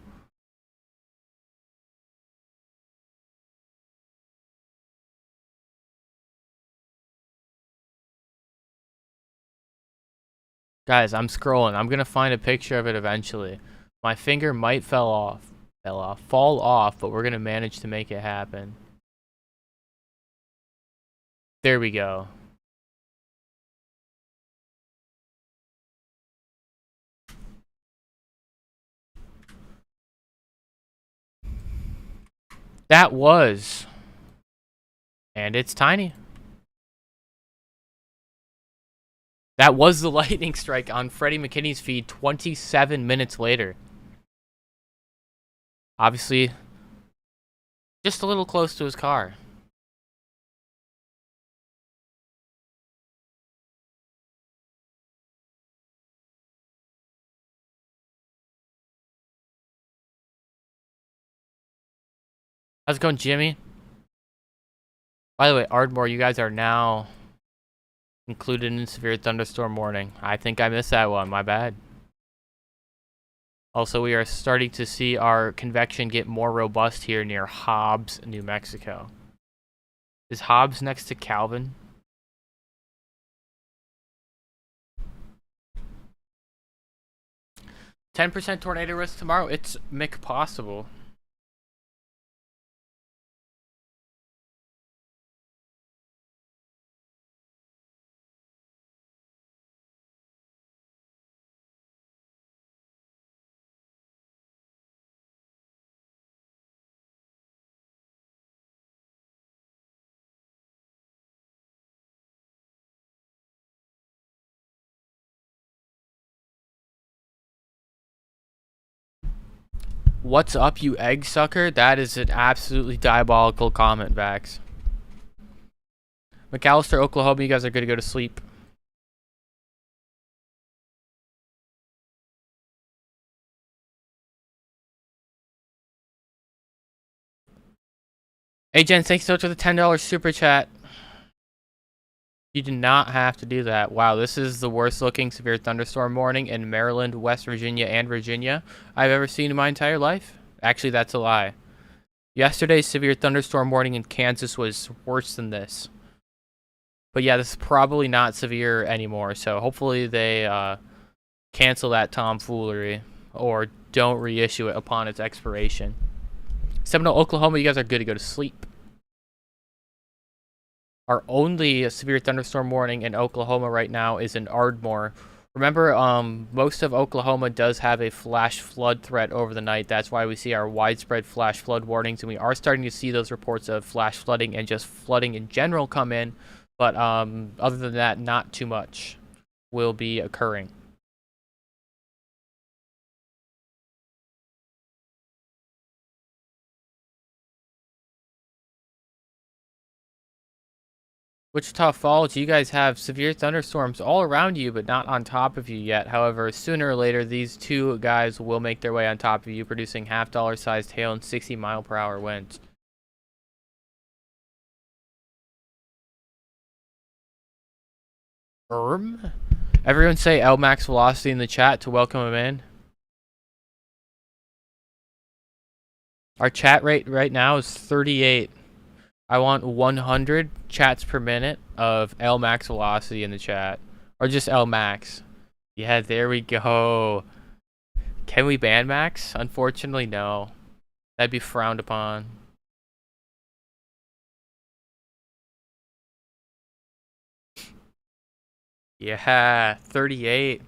Speaker 1: Guys, I'm scrolling. I'm gonna find a picture of it eventually. My finger might fall off, but we're gonna manage to make it happen. There we go. That was, and it's tiny. That was the lightning strike on Freddie McKinney's feed 27 minutes later. Obviously, just a little close to his car. How's it going, Jimmy? By the way, Ardmore, you guys are now included in severe thunderstorm warning. I think I missed that one. My bad. Also, we are starting to see our convection get more robust here near Hobbs, New Mexico. Is Hobbs next to Calvin? %10 tornado risk tomorrow. It's possible. What's up, you egg sucker? That is an absolutely diabolical comment, Vax. McAllister, Oklahoma, you guys are good to go to sleep. Hey, Jen, thanks so much for the $10 super chat. You did not have to do that. Wow, this is the worst looking severe thunderstorm warning in Maryland, West Virginia, and Virginia I've ever seen in my entire life. Actually, that's a lie. Yesterday's severe thunderstorm warning in Kansas was worse than this. But yeah, this is probably not severe anymore, so hopefully they cancel that tomfoolery or don't reissue it upon its expiration. Seminole, Oklahoma, you guys are good to go to sleep. Our only severe thunderstorm warning in Oklahoma right now is in Ardmore. Remember, most of Oklahoma does have a flash flood threat over the night. That's why we see our widespread flash flood warnings, and we are starting to see those reports of flash flooding and just flooding in general come in. But other than that, not too much will be occurring. Wichita Falls, you guys have severe thunderstorms all around you, but not on top of you yet. However, sooner or later, these two guys will make their way on top of you, producing half-dollar sized hail and 60-mile-per-hour winds. Everyone say L max velocity in the chat to welcome him in. Our chat rate right now is 38. I want 100 chats per minute of L max velocity in the chat. Or just L max. Yeah, there we go. Can we ban max? Unfortunately, no. That'd be frowned upon. Yeah, 38.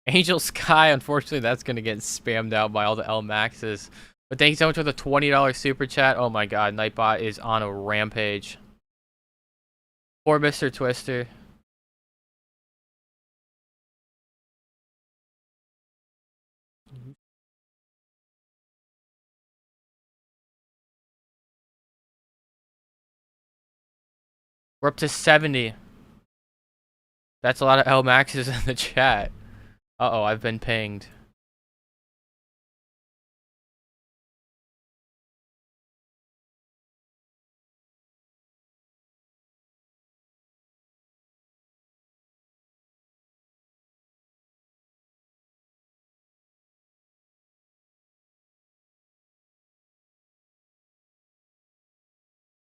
Speaker 1: Angel Sky, unfortunately, that's going to get spammed out by all the L maxes. But thank you so much for the $20 super chat. Oh my god, Nightbot is on a rampage. Poor Mr. Twister. We're up to 70. That's a lot of L maxes in the chat. Uh-oh, I've been pinged.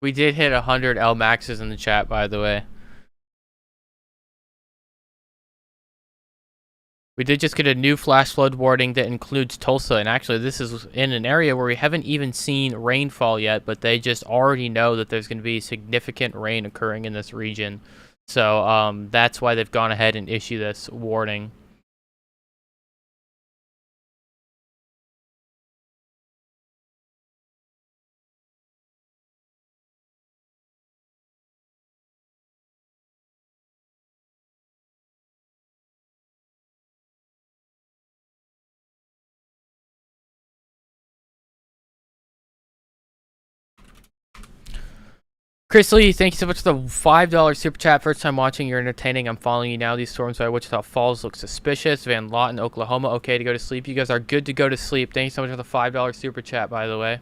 Speaker 1: We did hit 100 L maxes in the chat, by the way. We did just get a new flash flood warning that includes Tulsa, and actually this is in an area where we haven't even seen rainfall yet, but they just already know that there's going to be significant rain occurring in this region. So that's why they've gone ahead and issued this warning. Chris Lee, thank you so much for the $5 super chat. First time watching, you're entertaining. I'm following you now. These storms by Wichita Falls look suspicious. Van Lawton, Oklahoma, okay to go to sleep. You guys are good to go to sleep. Thank you so much for the $5 super chat, by the way.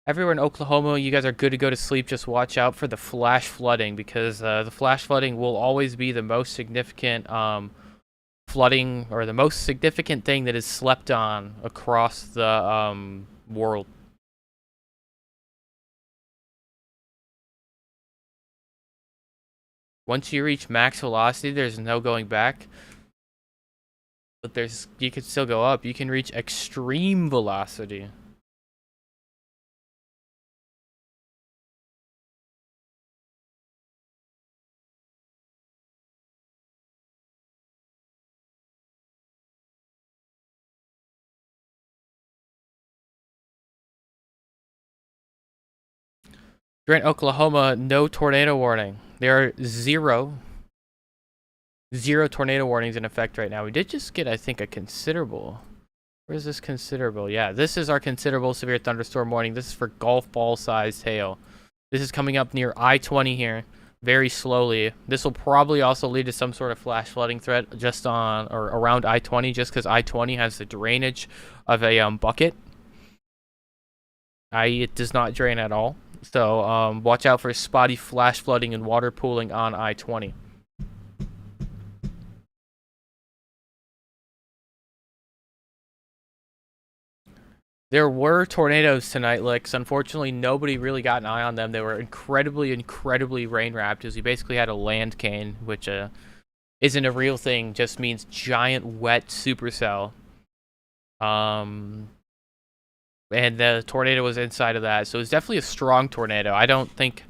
Speaker 1: Everywhere in Oklahoma, you guys are good to go to sleep. Just watch out for the flash flooding, because the flash flooding will always be the most significant flooding, or the most significant thing that is slept on across the world. Once you reach max velocity, there's no going back. But you can still go up. You can reach extreme velocity. You're in Oklahoma, no tornado warning. There are zero tornado warnings in effect right now. We did just get, I think, a considerable. Where's this considerable? Yeah, this is our considerable severe thunderstorm warning. This is for golf ball sized hail. This is coming up near I-20 here, very slowly. This will probably also lead to some sort of flash flooding threat just on or around I-20, just because I-20 has the drainage of a bucket. It does not drain at all. So watch out for spotty flash flooding and water pooling on I-20. There were tornadoes tonight, Licks. Unfortunately, nobody really got an eye on them. They were incredibly rain-wrapped, as we basically had a land cane, which isn't a real thing, just means giant wet supercell. And the tornado was inside of that, so it was definitely a strong tornado. I don't think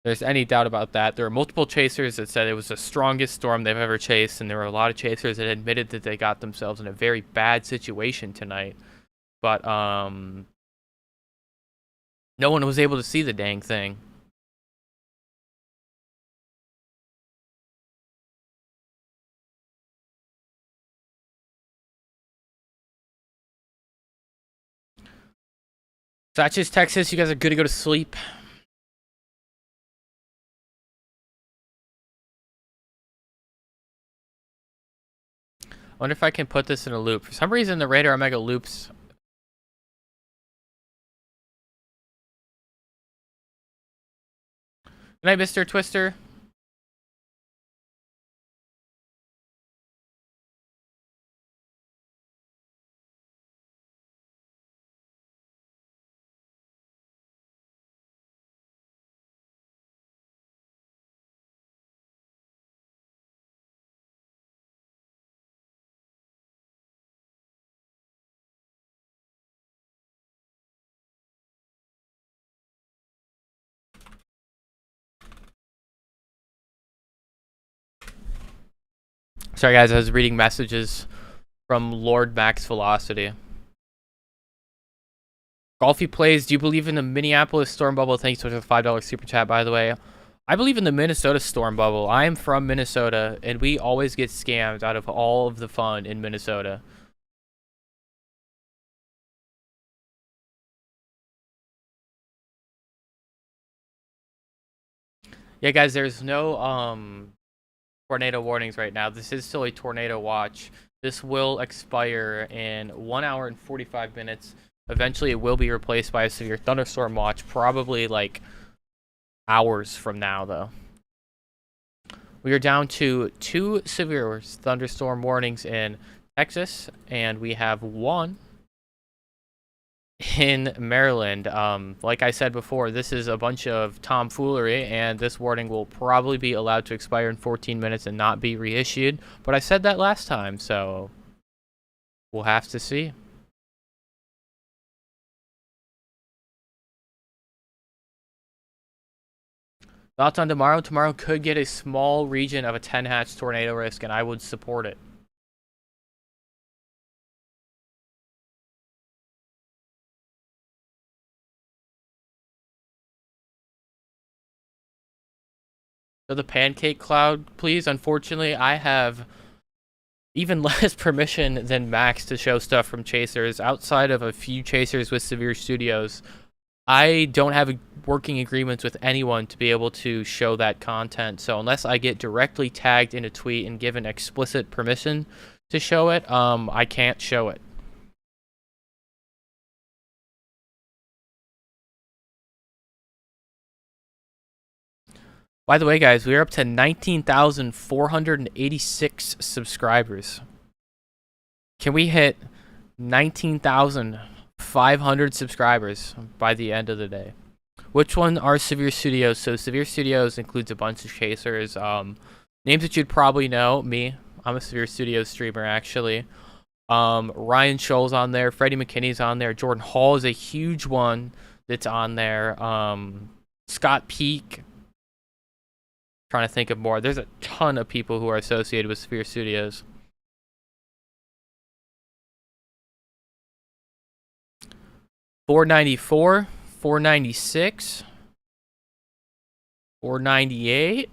Speaker 1: there's any doubt about that. There were multiple chasers that said it was the strongest storm they've ever chased, and there were a lot of chasers that admitted that they got themselves in a very bad situation tonight. But no one was able to see the dang thing. Satches, Texas, you guys are good to go to sleep. I wonder if I can put this in a loop. For some reason, the Radar Omega loops. Good night, Mr. Twister. Sorry, guys, I was reading messages from Lord Max Velocity. Golfy plays, do you believe in the Minneapolis storm bubble? Thanks for the $5 super chat, by the way. I believe in the Minnesota storm bubble. I am from Minnesota, and we always get scammed out of all of the fun in Minnesota. Yeah, guys, there's no tornado warnings right now. This is still a tornado watch. This will expire in 1 hour and 45 minutes. Eventually, it will be replaced by a severe thunderstorm watch, probably like hours from now, though. We are down to 2 severe thunderstorm warnings in Texas, and we have 1 in Maryland. Like I said before, this is a bunch of tomfoolery, and this warning will probably be allowed to expire in 14 minutes and not be reissued. But I said that last time, so we'll have to see. Thoughts on tomorrow? Tomorrow could get a small region of a 10-hatch tornado risk, and I would support it. So the pancake cloud, please. Unfortunately, I have even less permission than Max to show stuff from chasers. Outside of a few chasers with severe studios, I don't have working agreements with anyone to be able to show that content. So unless I get directly tagged in a tweet and given explicit permission to show it, I can't show it. By the way, guys, we are up to 19,486 subscribers. Can we hit 19,500 subscribers by the end of the day? Which one are Severe Studios? So Severe Studios includes a bunch of chasers. Names that you'd probably know. Me. I'm a Severe Studios streamer, actually. Ryan Scholl's on there. Freddie McKinney's on there. Jordan Hall is a huge one that's on there. Scott Peak. Trying to think of more. There's a ton of people who are associated with Sphere Studios. $494, $496, $498,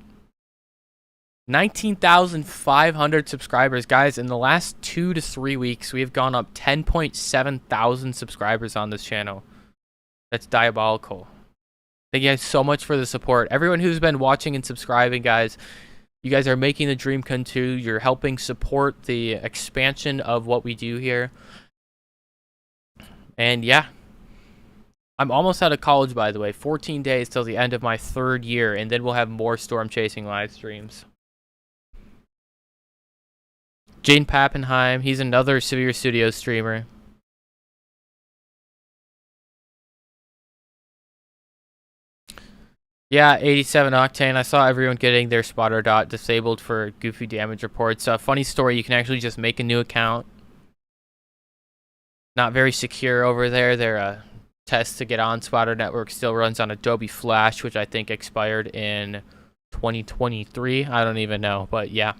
Speaker 1: 19,500 subscribers, guys. In the last 2 to 3 weeks, we have gone up 10.7 thousand subscribers on this channel. That's diabolical. Thank you guys so much for the support. Everyone who's been watching and subscribing, guys, you guys are making the dream come true. You're helping support the expansion of what we do here. And yeah, I'm almost out of college, by the way. 14 days till the end of my 3rd year, and then we'll have more storm chasing live streams. Jane Pappenheim, he's another Severe Studios streamer. Yeah, 87 octane. I saw everyone getting their spotter dot disabled for goofy damage reports. Funny story, you can actually just make a new account. Not very secure over there. Their test to get on Spotter Network still runs on Adobe Flash, which I think expired in 2023. I don't even know, but yeah.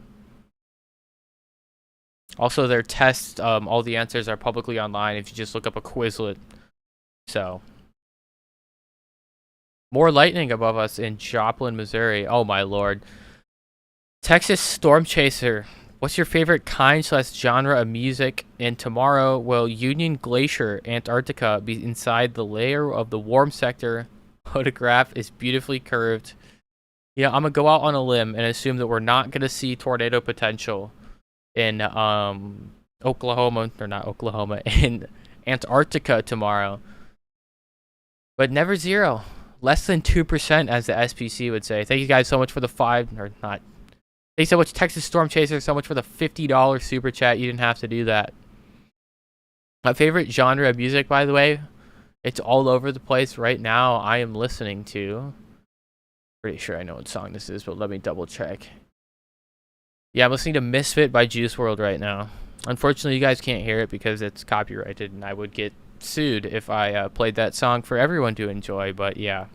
Speaker 1: Also, their tests, all the answers are publicly online if you just look up a Quizlet. So, more lightning above us in Joplin, Missouri. Oh my lord. Texas Storm Chaser. What's your favorite kind/genre of music? And tomorrow, will Union Glacier, Antarctica, be inside the layer of the warm sector? Photograph is beautifully curved. Yeah, I'm gonna go out on a limb and assume that we're not gonna see tornado potential in Oklahoma, or not Oklahoma, in Antarctica tomorrow. But never zero. Less than 2%, as the SPC would say. Thank you guys so much for the Thank you so much, Texas Storm Chaser, so much for the $50 super chat. You didn't have to do that. My favorite genre of music, by the way, it's all over the place right now. I am listening to... Pretty sure I know what song this is, but let me double check. Yeah, I'm listening to Misfit by Juice WRLD right now. Unfortunately, you guys can't hear it because it's copyrighted, and I would get sued if I played that song for everyone to enjoy, but yeah.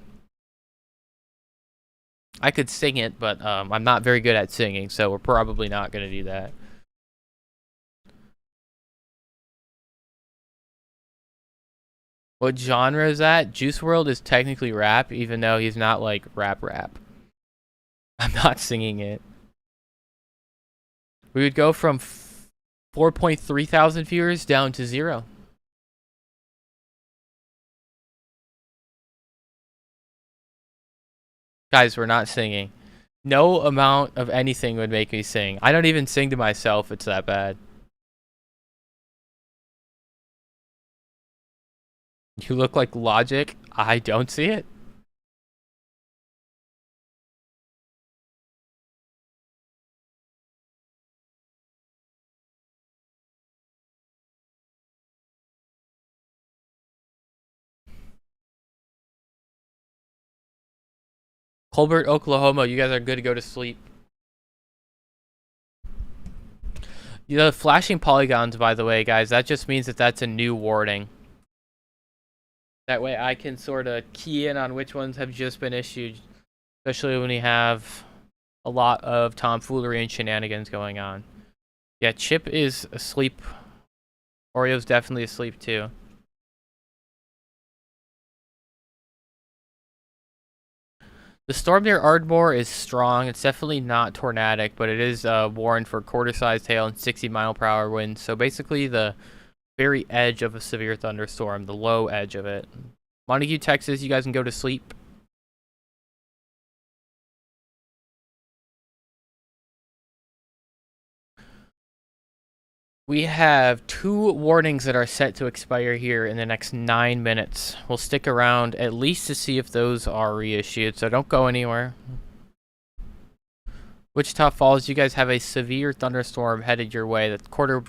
Speaker 1: I could sing it, but I'm not very good at singing, so we're probably not going to do that. What genre is that? Juice WRLD is technically rap, even though he's not like rap. I'm not singing it. We would go from 4.3 thousand viewers down to 0. Guys, we're not singing. No amount of anything would make me sing. I don't even sing to myself, it's that bad. You look like Logic. I don't see it. Colbert, Oklahoma, you guys are good to go to sleep. The flashing polygons, by the way, guys, that just means that that's a new warning. That way I can sort of key in on which ones have just been issued, especially when we have a lot of tomfoolery and shenanigans going on. Yeah, Chip is asleep. Oreo's definitely asleep too. The storm near Ardmore is strong. It's definitely not tornadic, but it is warned for quarter-sized hail and 60-mile-per-hour winds. So basically the very edge of a severe thunderstorm, the low edge of it. Montague, Texas, you guys can go to sleep. We have 2 warnings that are set to expire here in the next 9 minutes. We'll stick around at least to see if those are reissued, so don't go anywhere. Wichita Falls, you guys have a severe thunderstorm headed your way. That's quarter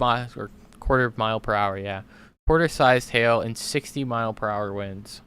Speaker 1: mile per hour, yeah. Quarter-sized hail and 60-mile-per-hour winds.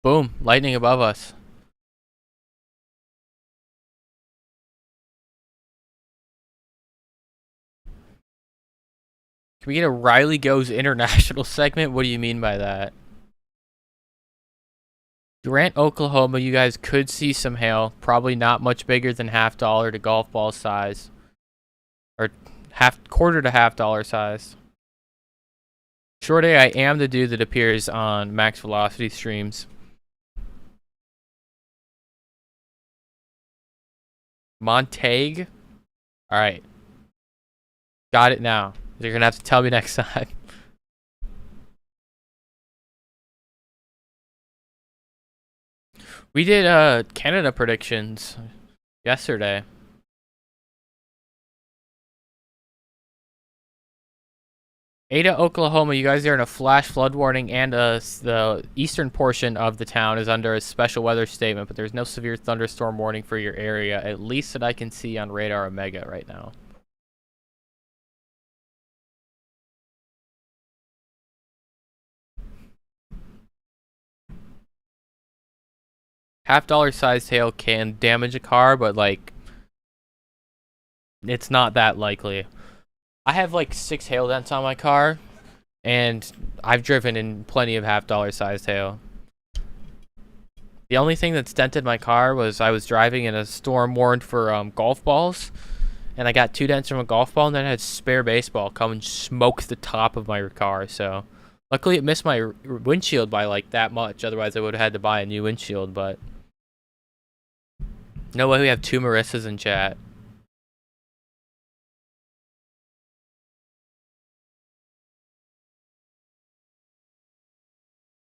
Speaker 1: Boom, lightning above us. Can we get a Riley Goes International segment? What do you mean by that? Durant, Oklahoma, you guys could see some hail. Probably not much bigger than $half to golf ball size. Or quarter to $half size. Short A, I am the dude that appears on Max Velocity streams. Montague? Alright. Got it now. You're gonna have to tell me next time. We did Canada predictions yesterday. Ada, Oklahoma, you guys are in a flash flood warning, and the eastern portion of the town is under a special weather statement, but there's no severe thunderstorm warning for your area, at least that I can see on Radar Omega right now. $50 sized hail can damage a car, but like, it's not that likely. I have like 6 hail dents on my car, and I've driven in plenty of $50 sized hail. The only thing that's dented my car was I was driving in a storm warned for golf balls, and I got 2 dents from a golf ball, and then I had spare baseball come and smoke the top of my car. So luckily it missed my windshield by like that much, otherwise I would have had to buy a new windshield. But no way, we have 2 Marissas in chat.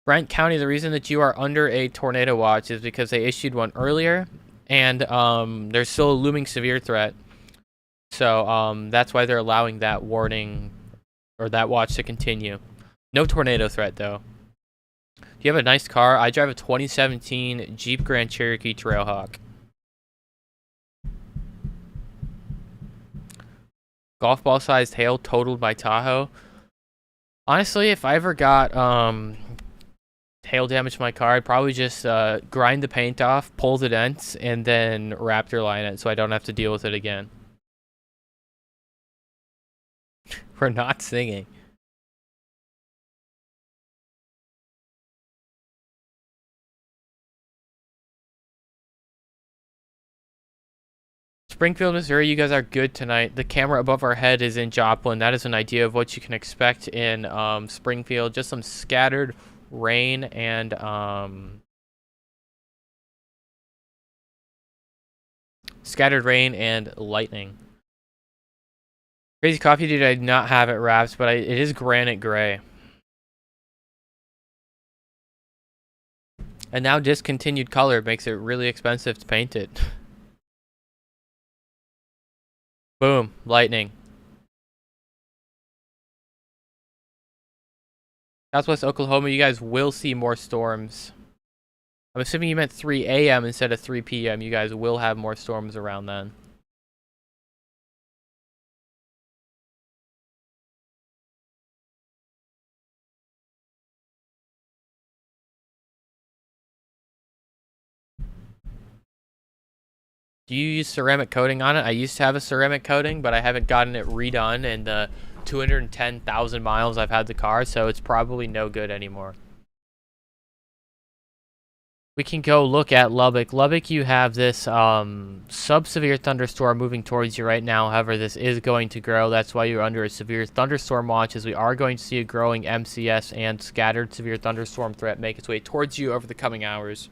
Speaker 1: Brent County, the reason that you are under a tornado watch is because they issued one earlier, and there's still a looming severe threat. So that's why they're allowing that warning or that watch to continue. No tornado threat though. Do you have a nice car? I drive a 2017 Jeep Grand Cherokee Trailhawk. Golf ball sized hail totaled my Tahoe. Honestly, if I ever got hail damage to my car, I'd probably just grind the paint off, pull the dents, and then Raptor line it so I don't have to deal with it again. We're not singing. Springfield, Missouri, you guys are good tonight. The camera above our head is in Joplin. That is an idea of what you can expect in Springfield. Just some scattered rain and lightning. Crazy Coffee Dude, I did not have it wrapped, but it is granite gray. And now discontinued color makes it really expensive to paint it. Boom, lightning. Southwest Oklahoma, you guys will see more storms. I'm assuming you meant 3 a.m. instead of 3 p.m. You guys will have more storms around then. Do you use ceramic coating on it? I used to have a ceramic coating, but I haven't gotten it redone in the 210,000 miles I've had the car, so it's probably no good anymore. We can go look at Lubbock. Lubbock, you have this sub-severe thunderstorm moving towards you right now. However, this is going to grow. That's why you're under a severe thunderstorm watch, as we are going to see a growing MCS and scattered severe thunderstorm threat make its way towards you over the coming hours.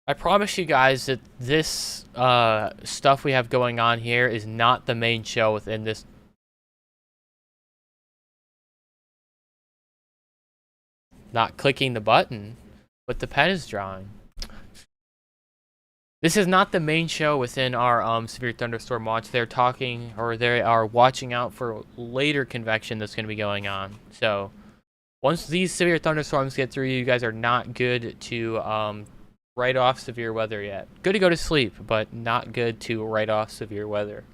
Speaker 1: I promise you guys that this stuff we have going on here is not the main show within this. Not clicking the button, but the pen is drawing. This is not the main show within our severe thunderstorm watch. They're talking, or they are watching out for later convection that's going to be going on. So once these severe thunderstorms get through, you guys are not good to write off severe weather yet. Good to go to sleep, but not good to write off severe weather.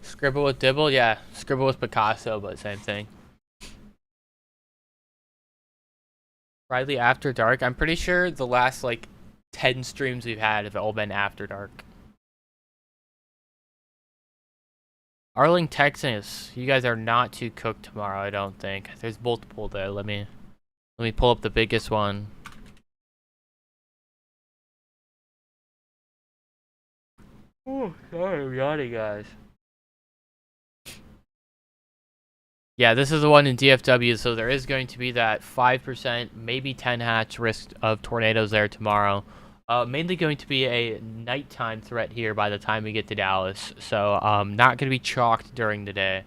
Speaker 1: Scribble with Dibble? Yeah, scribble with Picasso, but same thing. Riley After Dark? I'm pretty sure the last, like, 10 streams we've had have all been After Dark. Arling, Texas. You guys are not too cooked tomorrow, I don't think. There's multiple there. Let me pull up the biggest one. Oh, sorry, I'm yawning, guys. Yeah, this is the one in DFW, so there is going to be that 5%, maybe 10 hatch risk of tornadoes there tomorrow. Mainly going to be a nighttime threat here by the time we get to Dallas, so not going to be chalked during the day.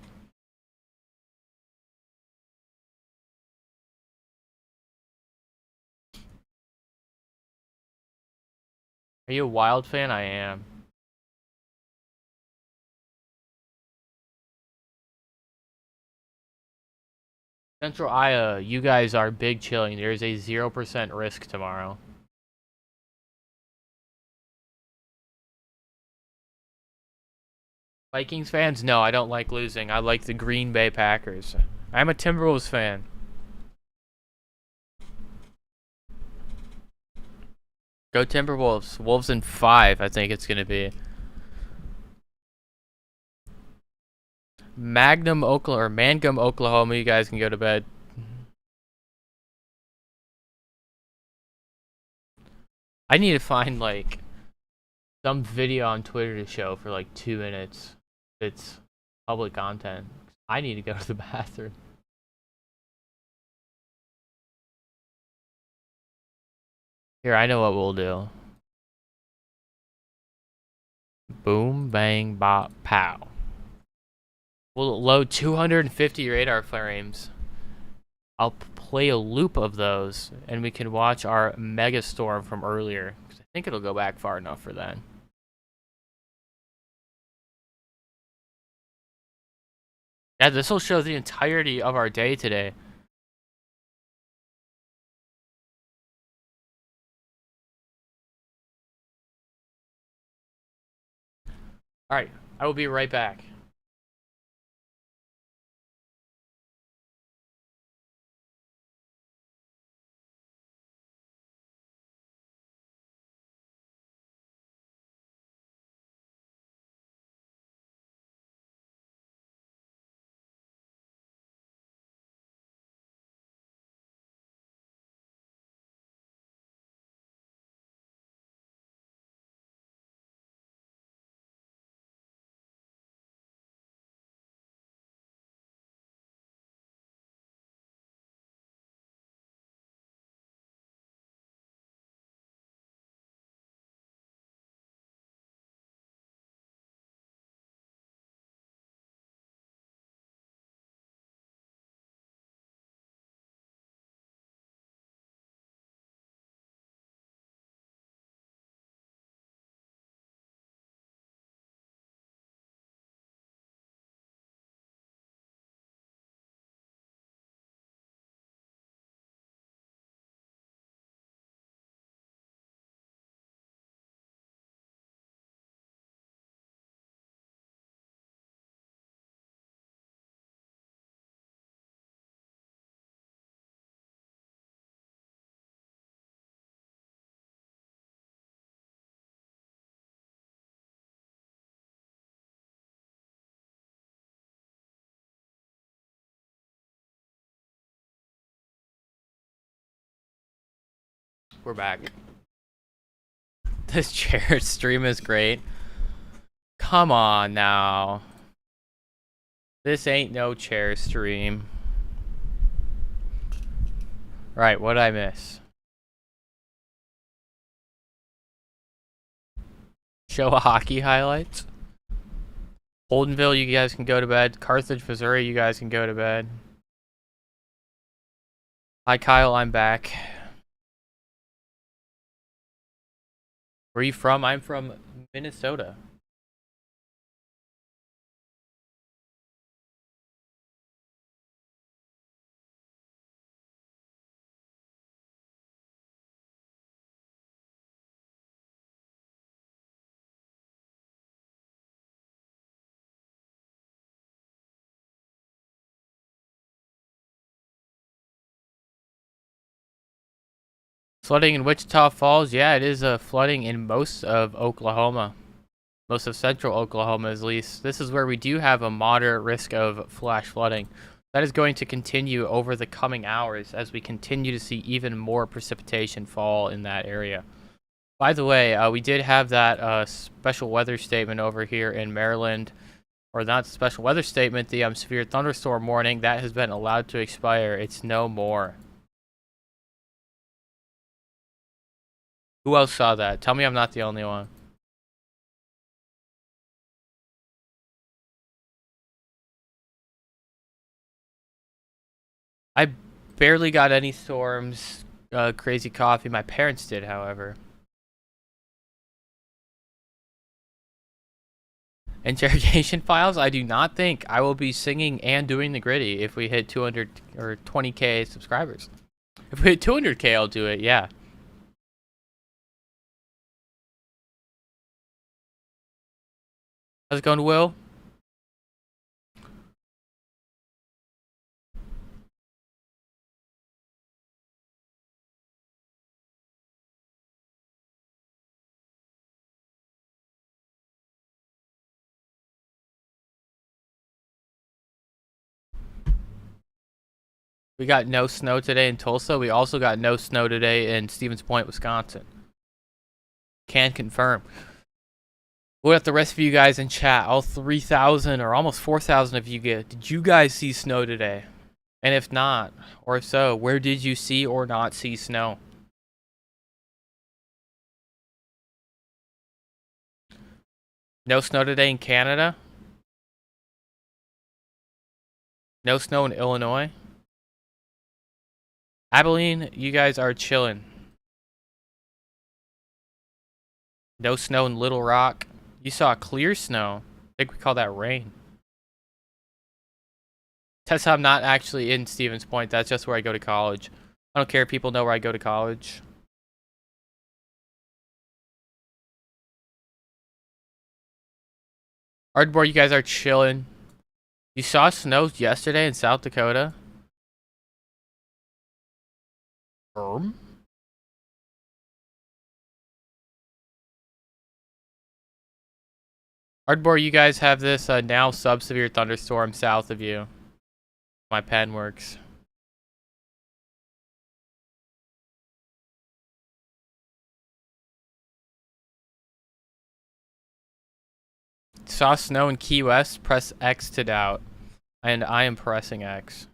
Speaker 1: Are you a Wild fan? I am. Central Iowa, you guys are big chilling. There is a 0% risk tomorrow. Vikings fans? No, I don't like losing. I like the Green Bay Packers. I'm a Timberwolves fan. Go Timberwolves. Wolves in 5, I think it's going to be. Mangum, Oklahoma, you guys can go to bed. I need to find, like, some video on Twitter to show for, like, 2 minutes. It's public content. I need to go to the bathroom. Here, I know what we'll do. Boom, bang, bop, pow. We'll load 250 radar frames. I'll play a loop of those, and we can watch our mega storm from earlier. I think it'll go back far enough for that. Yeah, this will show the entirety of our day today. Alright, I will be right back. We're back. This chair stream is great. Come on now. This ain't no chair stream. Right, what'd I miss? Show hockey highlights. Holdenville, you guys can go to bed. Carthage, Missouri, you guys can go to bed. Hi, Kyle, I'm back. Where are you from? I'm from Minnesota. Flooding in Wichita Falls? Yeah, it is flooding in most of Oklahoma. Most of central Oklahoma, at least. This is where we do have a moderate risk of flash flooding. That is going to continue over the coming hours as we continue to see even more precipitation fall in that area. By the way, we did have that special weather statement over here in Maryland, or not special weather statement, the severe thunderstorm warning that has been allowed to expire. It's no more. Who else saw that? Tell me I'm not the only one. I barely got any storms. Crazy coffee. My parents did, however. Interrogation files? I do not think I will be singing and doing the gritty if we hit 200 or 20k subscribers. If we hit 200k, I'll do it, yeah. How's it going, Will? We got no snow today in Tulsa. We also got no snow today in Stevens Point, Wisconsin. Can confirm. What about the rest of you guys in chat? All 3,000 or almost 4,000 of you did you guys see snow today? And if not, or if so, where did you see or not see snow? No snow today in Canada? No snow in Illinois? Abilene, you guys are chilling. No snow in Little Rock. You saw clear snow. I think we call that rain. Tessa, I'm not actually in Stevens Point. That's just where I go to college. I don't care if people know where I go to college. Ardmore, you guys are chilling. You saw snow yesterday in South Dakota? Ardmore, you guys have this now sub-severe thunderstorm south of you. My pen works. Saw snow in Key West? Press X to doubt. And I am pressing X.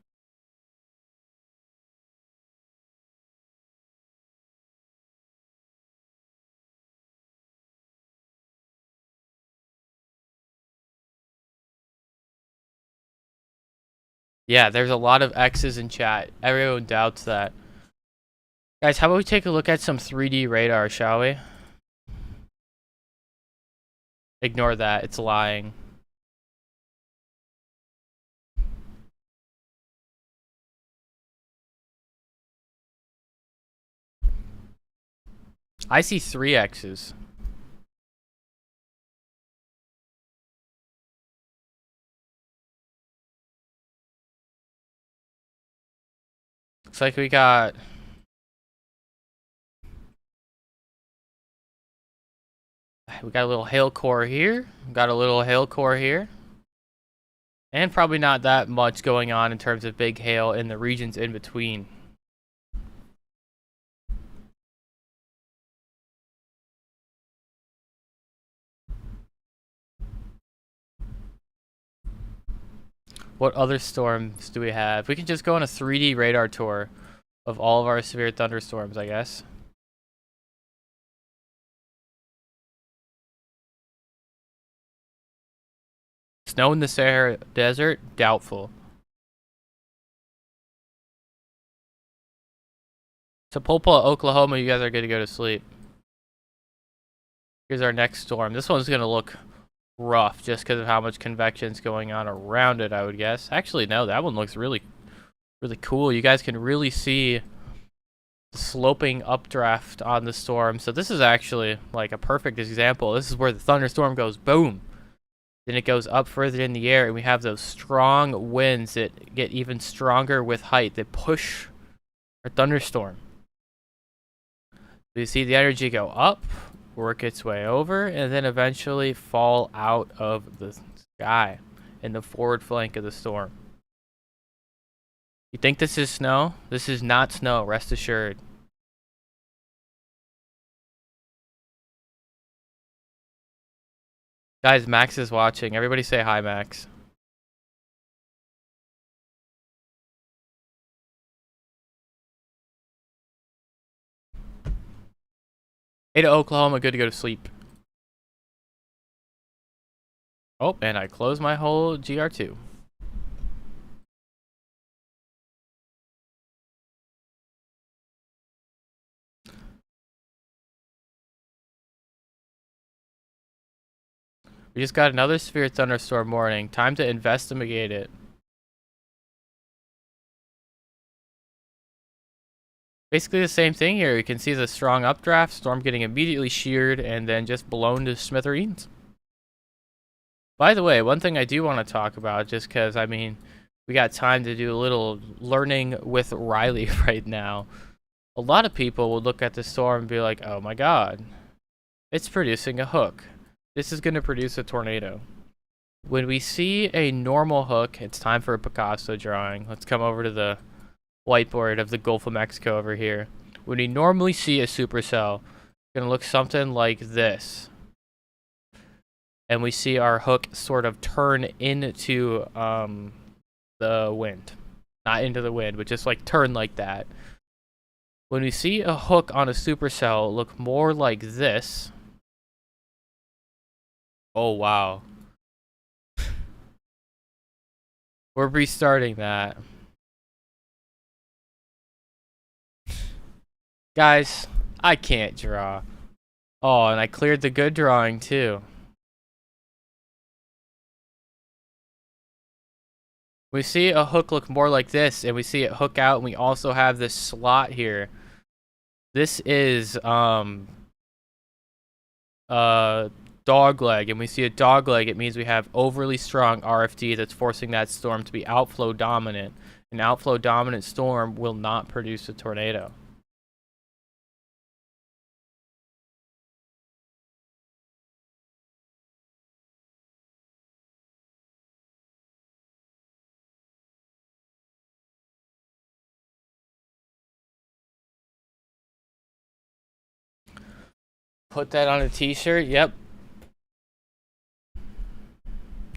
Speaker 1: Yeah, there's a lot of X's in chat. Everyone doubts that. Guys, how about we take a look at some 3D radar, shall we? Ignore that, it's lying. I see 3 X's. Looks like we got... We got a little hail core here. Got a little hail core here. And probably not that much going on in terms of big hail in the regions in between. What other storms do we have? We can just go on a 3D radar tour of all of our severe thunderstorms, I guess. Snow in the Sahara Desert? Doubtful. Sapulpa, Oklahoma, you guys are good to go to sleep. Here's our next storm. This one's going to look rough just because of how much convection's going on around it, I would guess. Actually, no, that one looks really cool. You guys can really see the sloping updraft on the storm. So this is actually like a perfect example. This is where the thunderstorm goes boom. Then it goes up further in the air, and we have those strong winds that get even stronger with height. They push our thunderstorm. So you see the energy go up, work its way over, and then eventually fall out of the sky in the forward flank of the storm. You think this is snow? This is not snow, rest assured. Guys, Max is watching. Everybody say hi, Max. Hey to Oklahoma, good to go to sleep. Oh, and I closed my whole GR2. We just got another severe thunderstorm warning. Time to investigate it. Basically the same thing here. You can see the strong updraft, storm getting immediately sheared, and then just blown to smithereens. By the way, one thing I do want to talk about, just because, I mean, we got time to do a little learning with Riley right now. A lot of people will look at the storm and be like, oh my god, it's producing a hook. This is going to produce a tornado. When we see a normal hook, it's time for a Picasso drawing. Let's come over to the whiteboard of the Gulf of Mexico over here. When we normally see a supercell, it's going to look something like this. And we see our hook sort of turn into the wind. Not into the wind, but just like turn like that. When we see a hook on a supercell look more like this. Oh, wow. We're restarting that. Guys, I can't draw. Oh, and I cleared the good drawing too. We see a hook look more like this, and we see it hook out, and we also have this slot here. This is dog leg, and we see a dog leg. It means we have overly strong RFD that's forcing that storm to be outflow dominant. An outflow dominant storm will not produce a tornado. Put that on a t-shirt. Yep.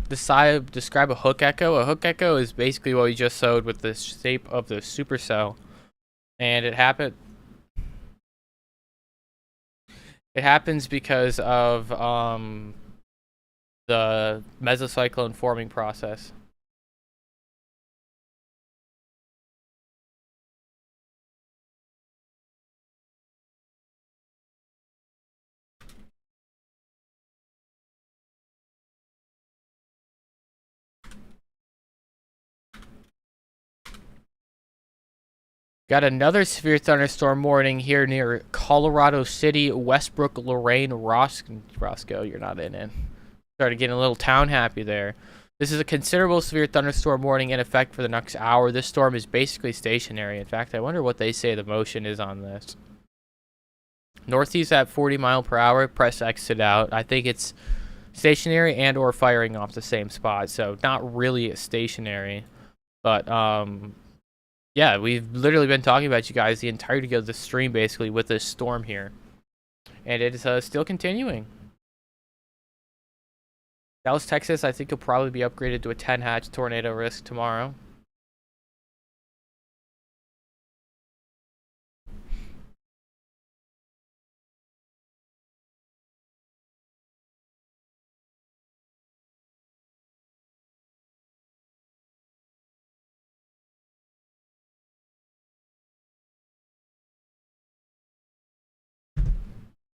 Speaker 1: Describe a hook echo. A hook echo is basically what we just showed with the shape of the supercell, and it happens because of the mesocyclone forming process. Got another severe thunderstorm warning here near Colorado City, Westbrook, Lorain, Roscoe. You're not in it. Started getting a little town happy there. This is a considerable severe thunderstorm warning in effect for the next hour. This storm is basically stationary. In fact, I wonder what they say the motion is on this. Northeast at 40 mile per hour. Press exit out. I think it's stationary and or firing off the same spot. So not really stationary. But yeah, we've literally been talking about you guys the entirety of the stream basically with this storm here. And it is still continuing. Dallas, Texas, I think will probably be upgraded to a 10 hatch tornado risk tomorrow.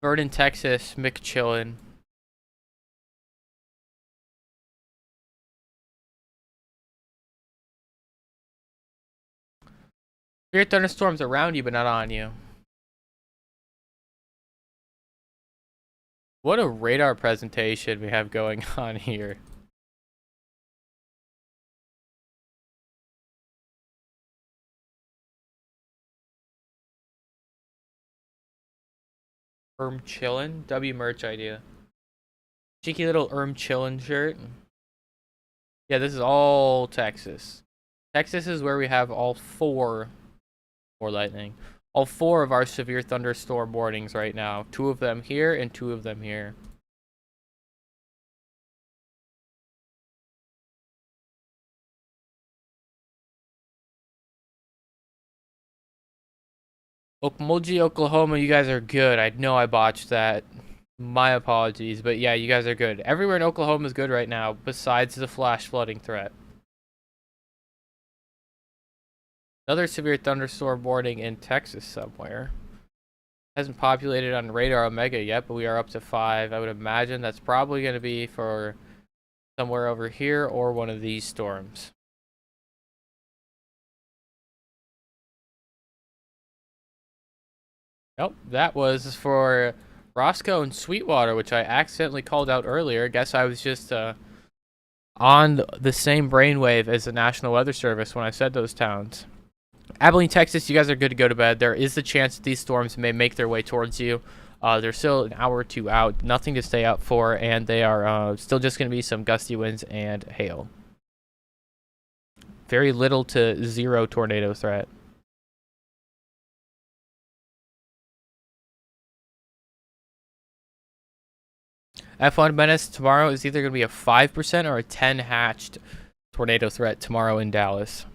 Speaker 1: Vernon, Texas, McChillin. Severe thunderstorms around you, but not on you. What a radar presentation we have going on here. Chillin'? W merch idea. Cheeky little Chillin' shirt. Yeah, this is all Texas. Texas is where we have all four, more lightning, all four of our severe thunderstorm warnings right now. 2 of them here and 2 of them here. Okmulgee, Oklahoma, you guys are good. I know I botched that. My apologies, but yeah, you guys are good. Everywhere in Oklahoma is good right now, besides the flash flooding threat. Another severe thunderstorm warning in Texas somewhere. Hasn't populated on radar Omega yet, but we are up to 5. I would imagine that's probably going to be for somewhere over here or one of these storms. Nope, that was for Roscoe and Sweetwater, which I accidentally called out earlier. Guess I was just on the same brainwave as the National Weather Service when I said those towns. Abilene, Texas, you guys are good to go to bed. There is the chance that these storms may make their way towards you. They're still an hour or two out, nothing to stay out for, and they are still just going to be some gusty winds and hail. Very little to zero tornado threat. F1 Menace tomorrow is either going to be a 5% or a 10 hatched tornado threat tomorrow in Dallas.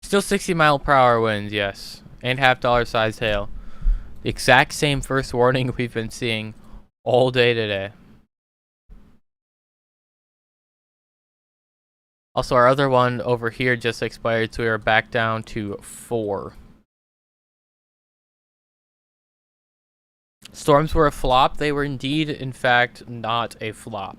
Speaker 1: Still 60-mile-per-hour winds, yes. And half-dollar size hail. The exact same first warning we've been seeing all day today. Also, our other one over here just expired, so we are back down to 4. Storms were a flop. They were indeed, in fact, not a flop.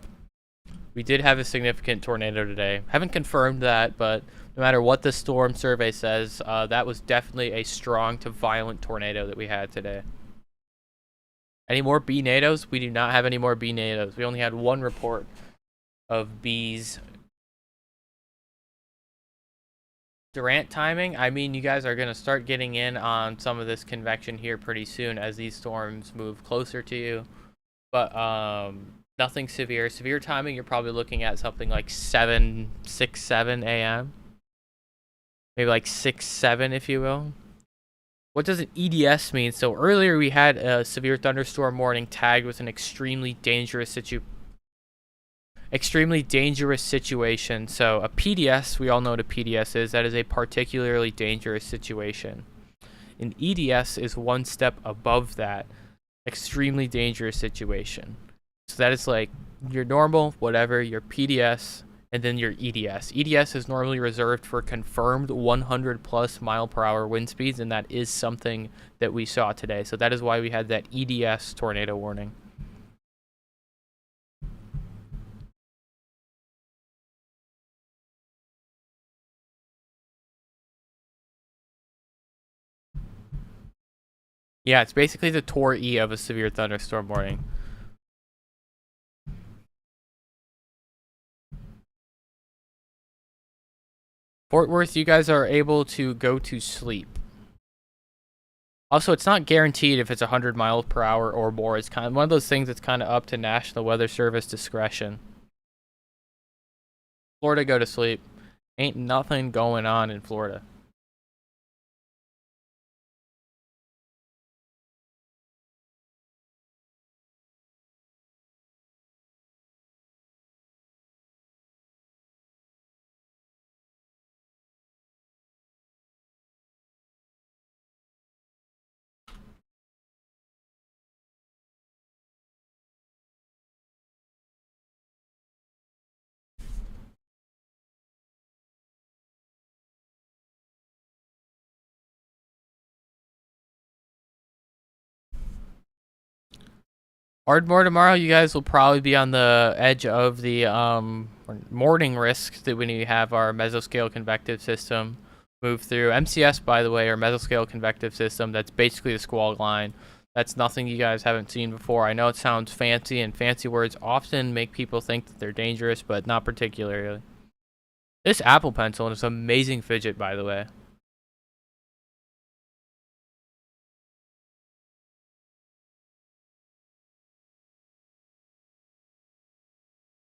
Speaker 1: We did have a significant tornado today. Haven't confirmed that, but no matter what the storm survey says, that was definitely a strong to violent tornado that we had today. Any more B-nados? We do not have any more B-nados. We only had one report of Bs. Durant timing, I mean, you guys are going to start getting in on some of this convection here pretty soon as these storms move closer to you. But nothing severe. Severe timing, you're probably looking at something like 7 a.m. Maybe like 6, 7, if you will. What does an EDS mean? So earlier we had a severe thunderstorm warning tagged with an extremely dangerous situation. So a PDS, we all know what a PDS is. That is a particularly dangerous situation. An EDS is one step above that. Extremely dangerous situation. So that is like your normal, whatever, your PDS, and then your EDS. EDS is normally reserved for confirmed 100+ mile/hour wind speeds, and that is something that we saw today. So that is why we had that EDS tornado warning. Yeah, it's basically the Tor E of a severe thunderstorm warning. Fort Worth, you guys are able to go to sleep. Also, it's not guaranteed if it's 100 miles per hour or more. It's kind of one of those things that's kind of up to National Weather Service discretion. Florida, go to sleep. Ain't nothing going on in Florida. Ardmore tomorrow, you guys will probably be on the edge of the morning risk that when you have our mesoscale convective system move through. MCS, by the way, or mesoscale convective system, that's basically the squall line. That's nothing you guys haven't seen before. I know it sounds fancy, and fancy words often make people think that they're dangerous, but not particularly. This Apple Pencil is an amazing fidget, by the way.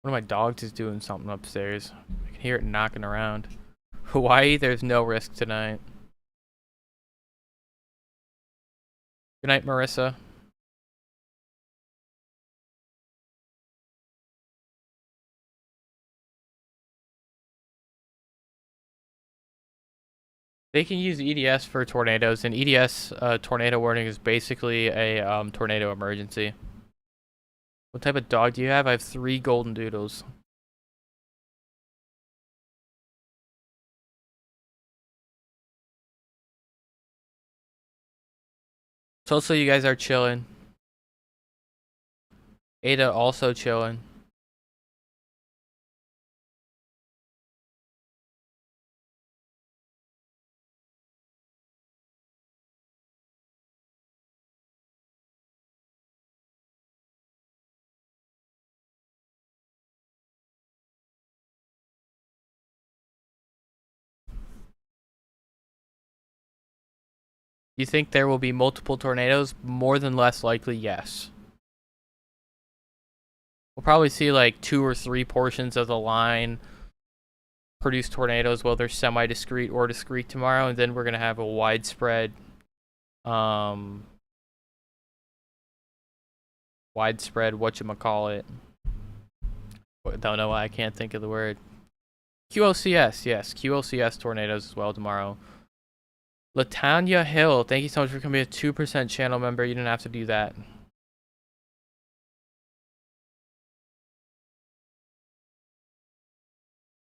Speaker 1: One of my dogs is doing something upstairs. can hear it knocking around. Hawaii, there's no risk tonight. Good night, Marissa. They can use EDS for tornadoes, and EDS tornado warning is basically a tornado emergency. What type of dog do you have? I have 3 golden doodles. So also you guys are chilling. Ada also chilling. You think there will be multiple tornadoes? More than less likely, yes. We'll probably see like 2 or 3 portions of the line produce tornadoes, whether semi-discrete or discrete tomorrow, and then we're gonna have a widespread whatchamacallit. Don't know why I can't think of the word. QLCS, yes, QLCS tornadoes as well tomorrow. Latanya Hill, thank you so much for becoming a 2% channel member. You didn't have to do that.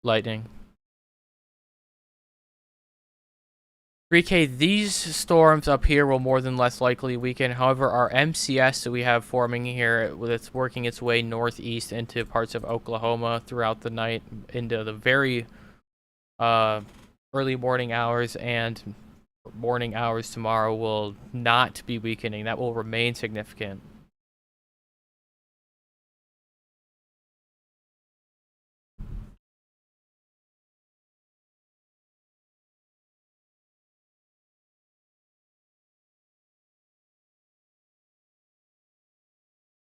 Speaker 1: Lightning. 3K, these storms up here will more than less likely weaken. However, our MCS that we have forming here, it's working its way northeast into parts of Oklahoma throughout the night into the very early morning hours, and morning hours tomorrow will not be weakening. That will remain significant.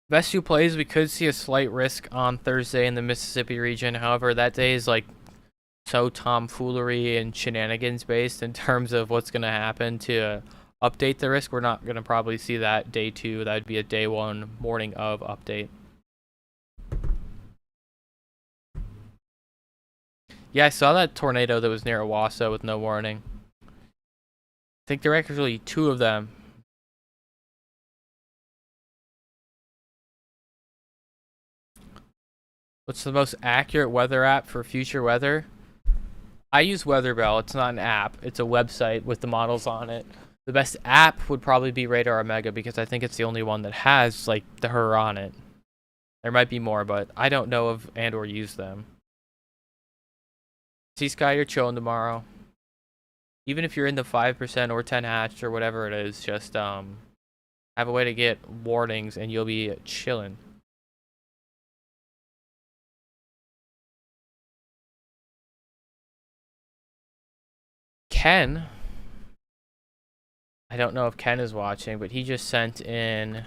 Speaker 1: Best 2 plays, we could see a slight risk on Thursday in the Mississippi region. However, that day is like so tomfoolery and shenanigans based in terms of what's going to happen to update the risk. We're not going to probably see that day 2. That would be a day 1 morning of update. Yeah, I saw that tornado that was near Owasso with no warning. I think there are actually 2 of them. What's the most accurate weather app for future weather? I use Weatherbell. It's not an app. It's a website with the models on it. The best app would probably be Radar Omega, because I think it's the only one that has like the her on it. There might be more, but I don't know of and or use them. See, Sky, you're chilling tomorrow. Even if you're in the 5% or 10 hatch or whatever it is, just have a way to get warnings and you'll be chilling. Ken, I don't know if Ken is watching, but he just sent in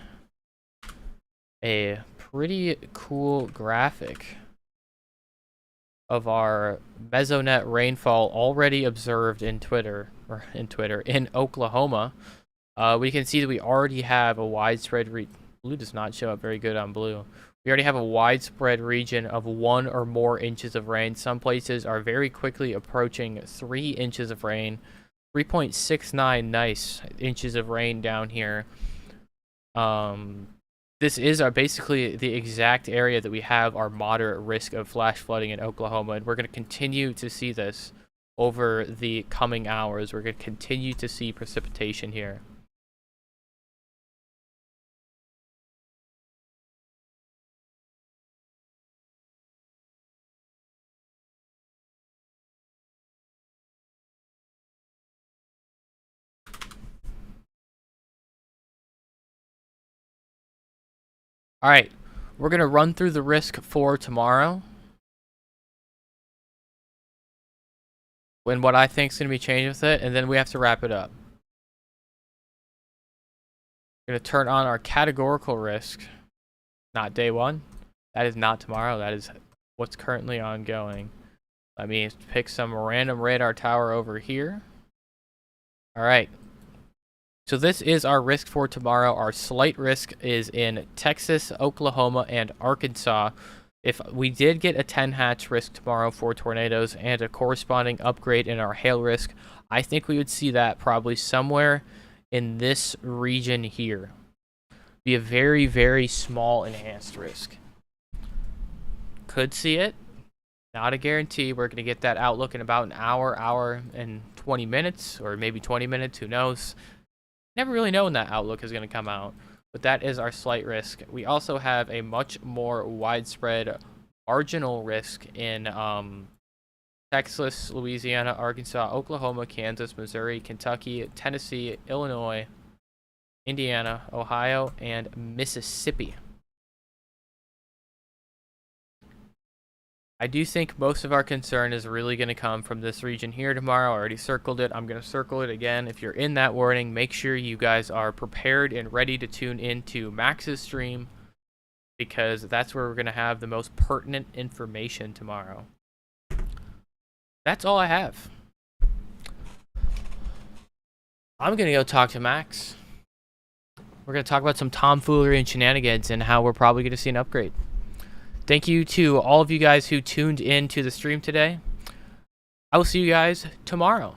Speaker 1: a pretty cool graphic of our mesonet rainfall already observed in in Oklahoma. We can see that we already have a widespread blue does not show up very good on blue. We already have a widespread region of 1 or more inches of rain. Some places are very quickly approaching 3 inches of rain. 3.69 nice inches of rain down here. This is basically the exact area that we have our moderate risk of flash flooding in Oklahoma, and we're going to continue to see this over the coming hours. We're going to continue to see precipitation here. All right, we're going to run through the risk for tomorrow, and what I think is going to be changed with it, and then we have to wrap it up. We're going to turn on our categorical risk, not day 1. That is not tomorrow. That is what's currently ongoing. Let me pick some random radar tower over here. All right. So this is our risk for tomorrow. Our slight risk is in Texas, Oklahoma, and Arkansas. If we did get a 10 hatch risk tomorrow for tornadoes and a corresponding upgrade in our hail risk, I think we would see that probably somewhere in this region here. Be a very, very small enhanced risk. Could see it. Not a guarantee. We're going to get that outlook in about an hour and 20 minutes, or maybe 20 minutes. Who knows? Never really know when that outlook is going to come out. But that is our slight risk. We also have a much more widespread marginal risk in Texas, Louisiana, Arkansas, Oklahoma, Kansas, Missouri, Kentucky, Tennessee, Illinois, Indiana, Ohio, and Mississippi. I do think most of our concern is really going to come from this region here tomorrow. I already circled it. I'm going to circle it again. If you're in that warning, make sure you guys are prepared and ready to tune into Max's stream, because that's where we're going to have the most pertinent information tomorrow. That's all I have. I'm going to go talk to Max. We're going to talk about some tomfoolery and shenanigans and how we're probably going to see an upgrade. Thank you to all of you guys who tuned in to the stream today. I will see you guys tomorrow.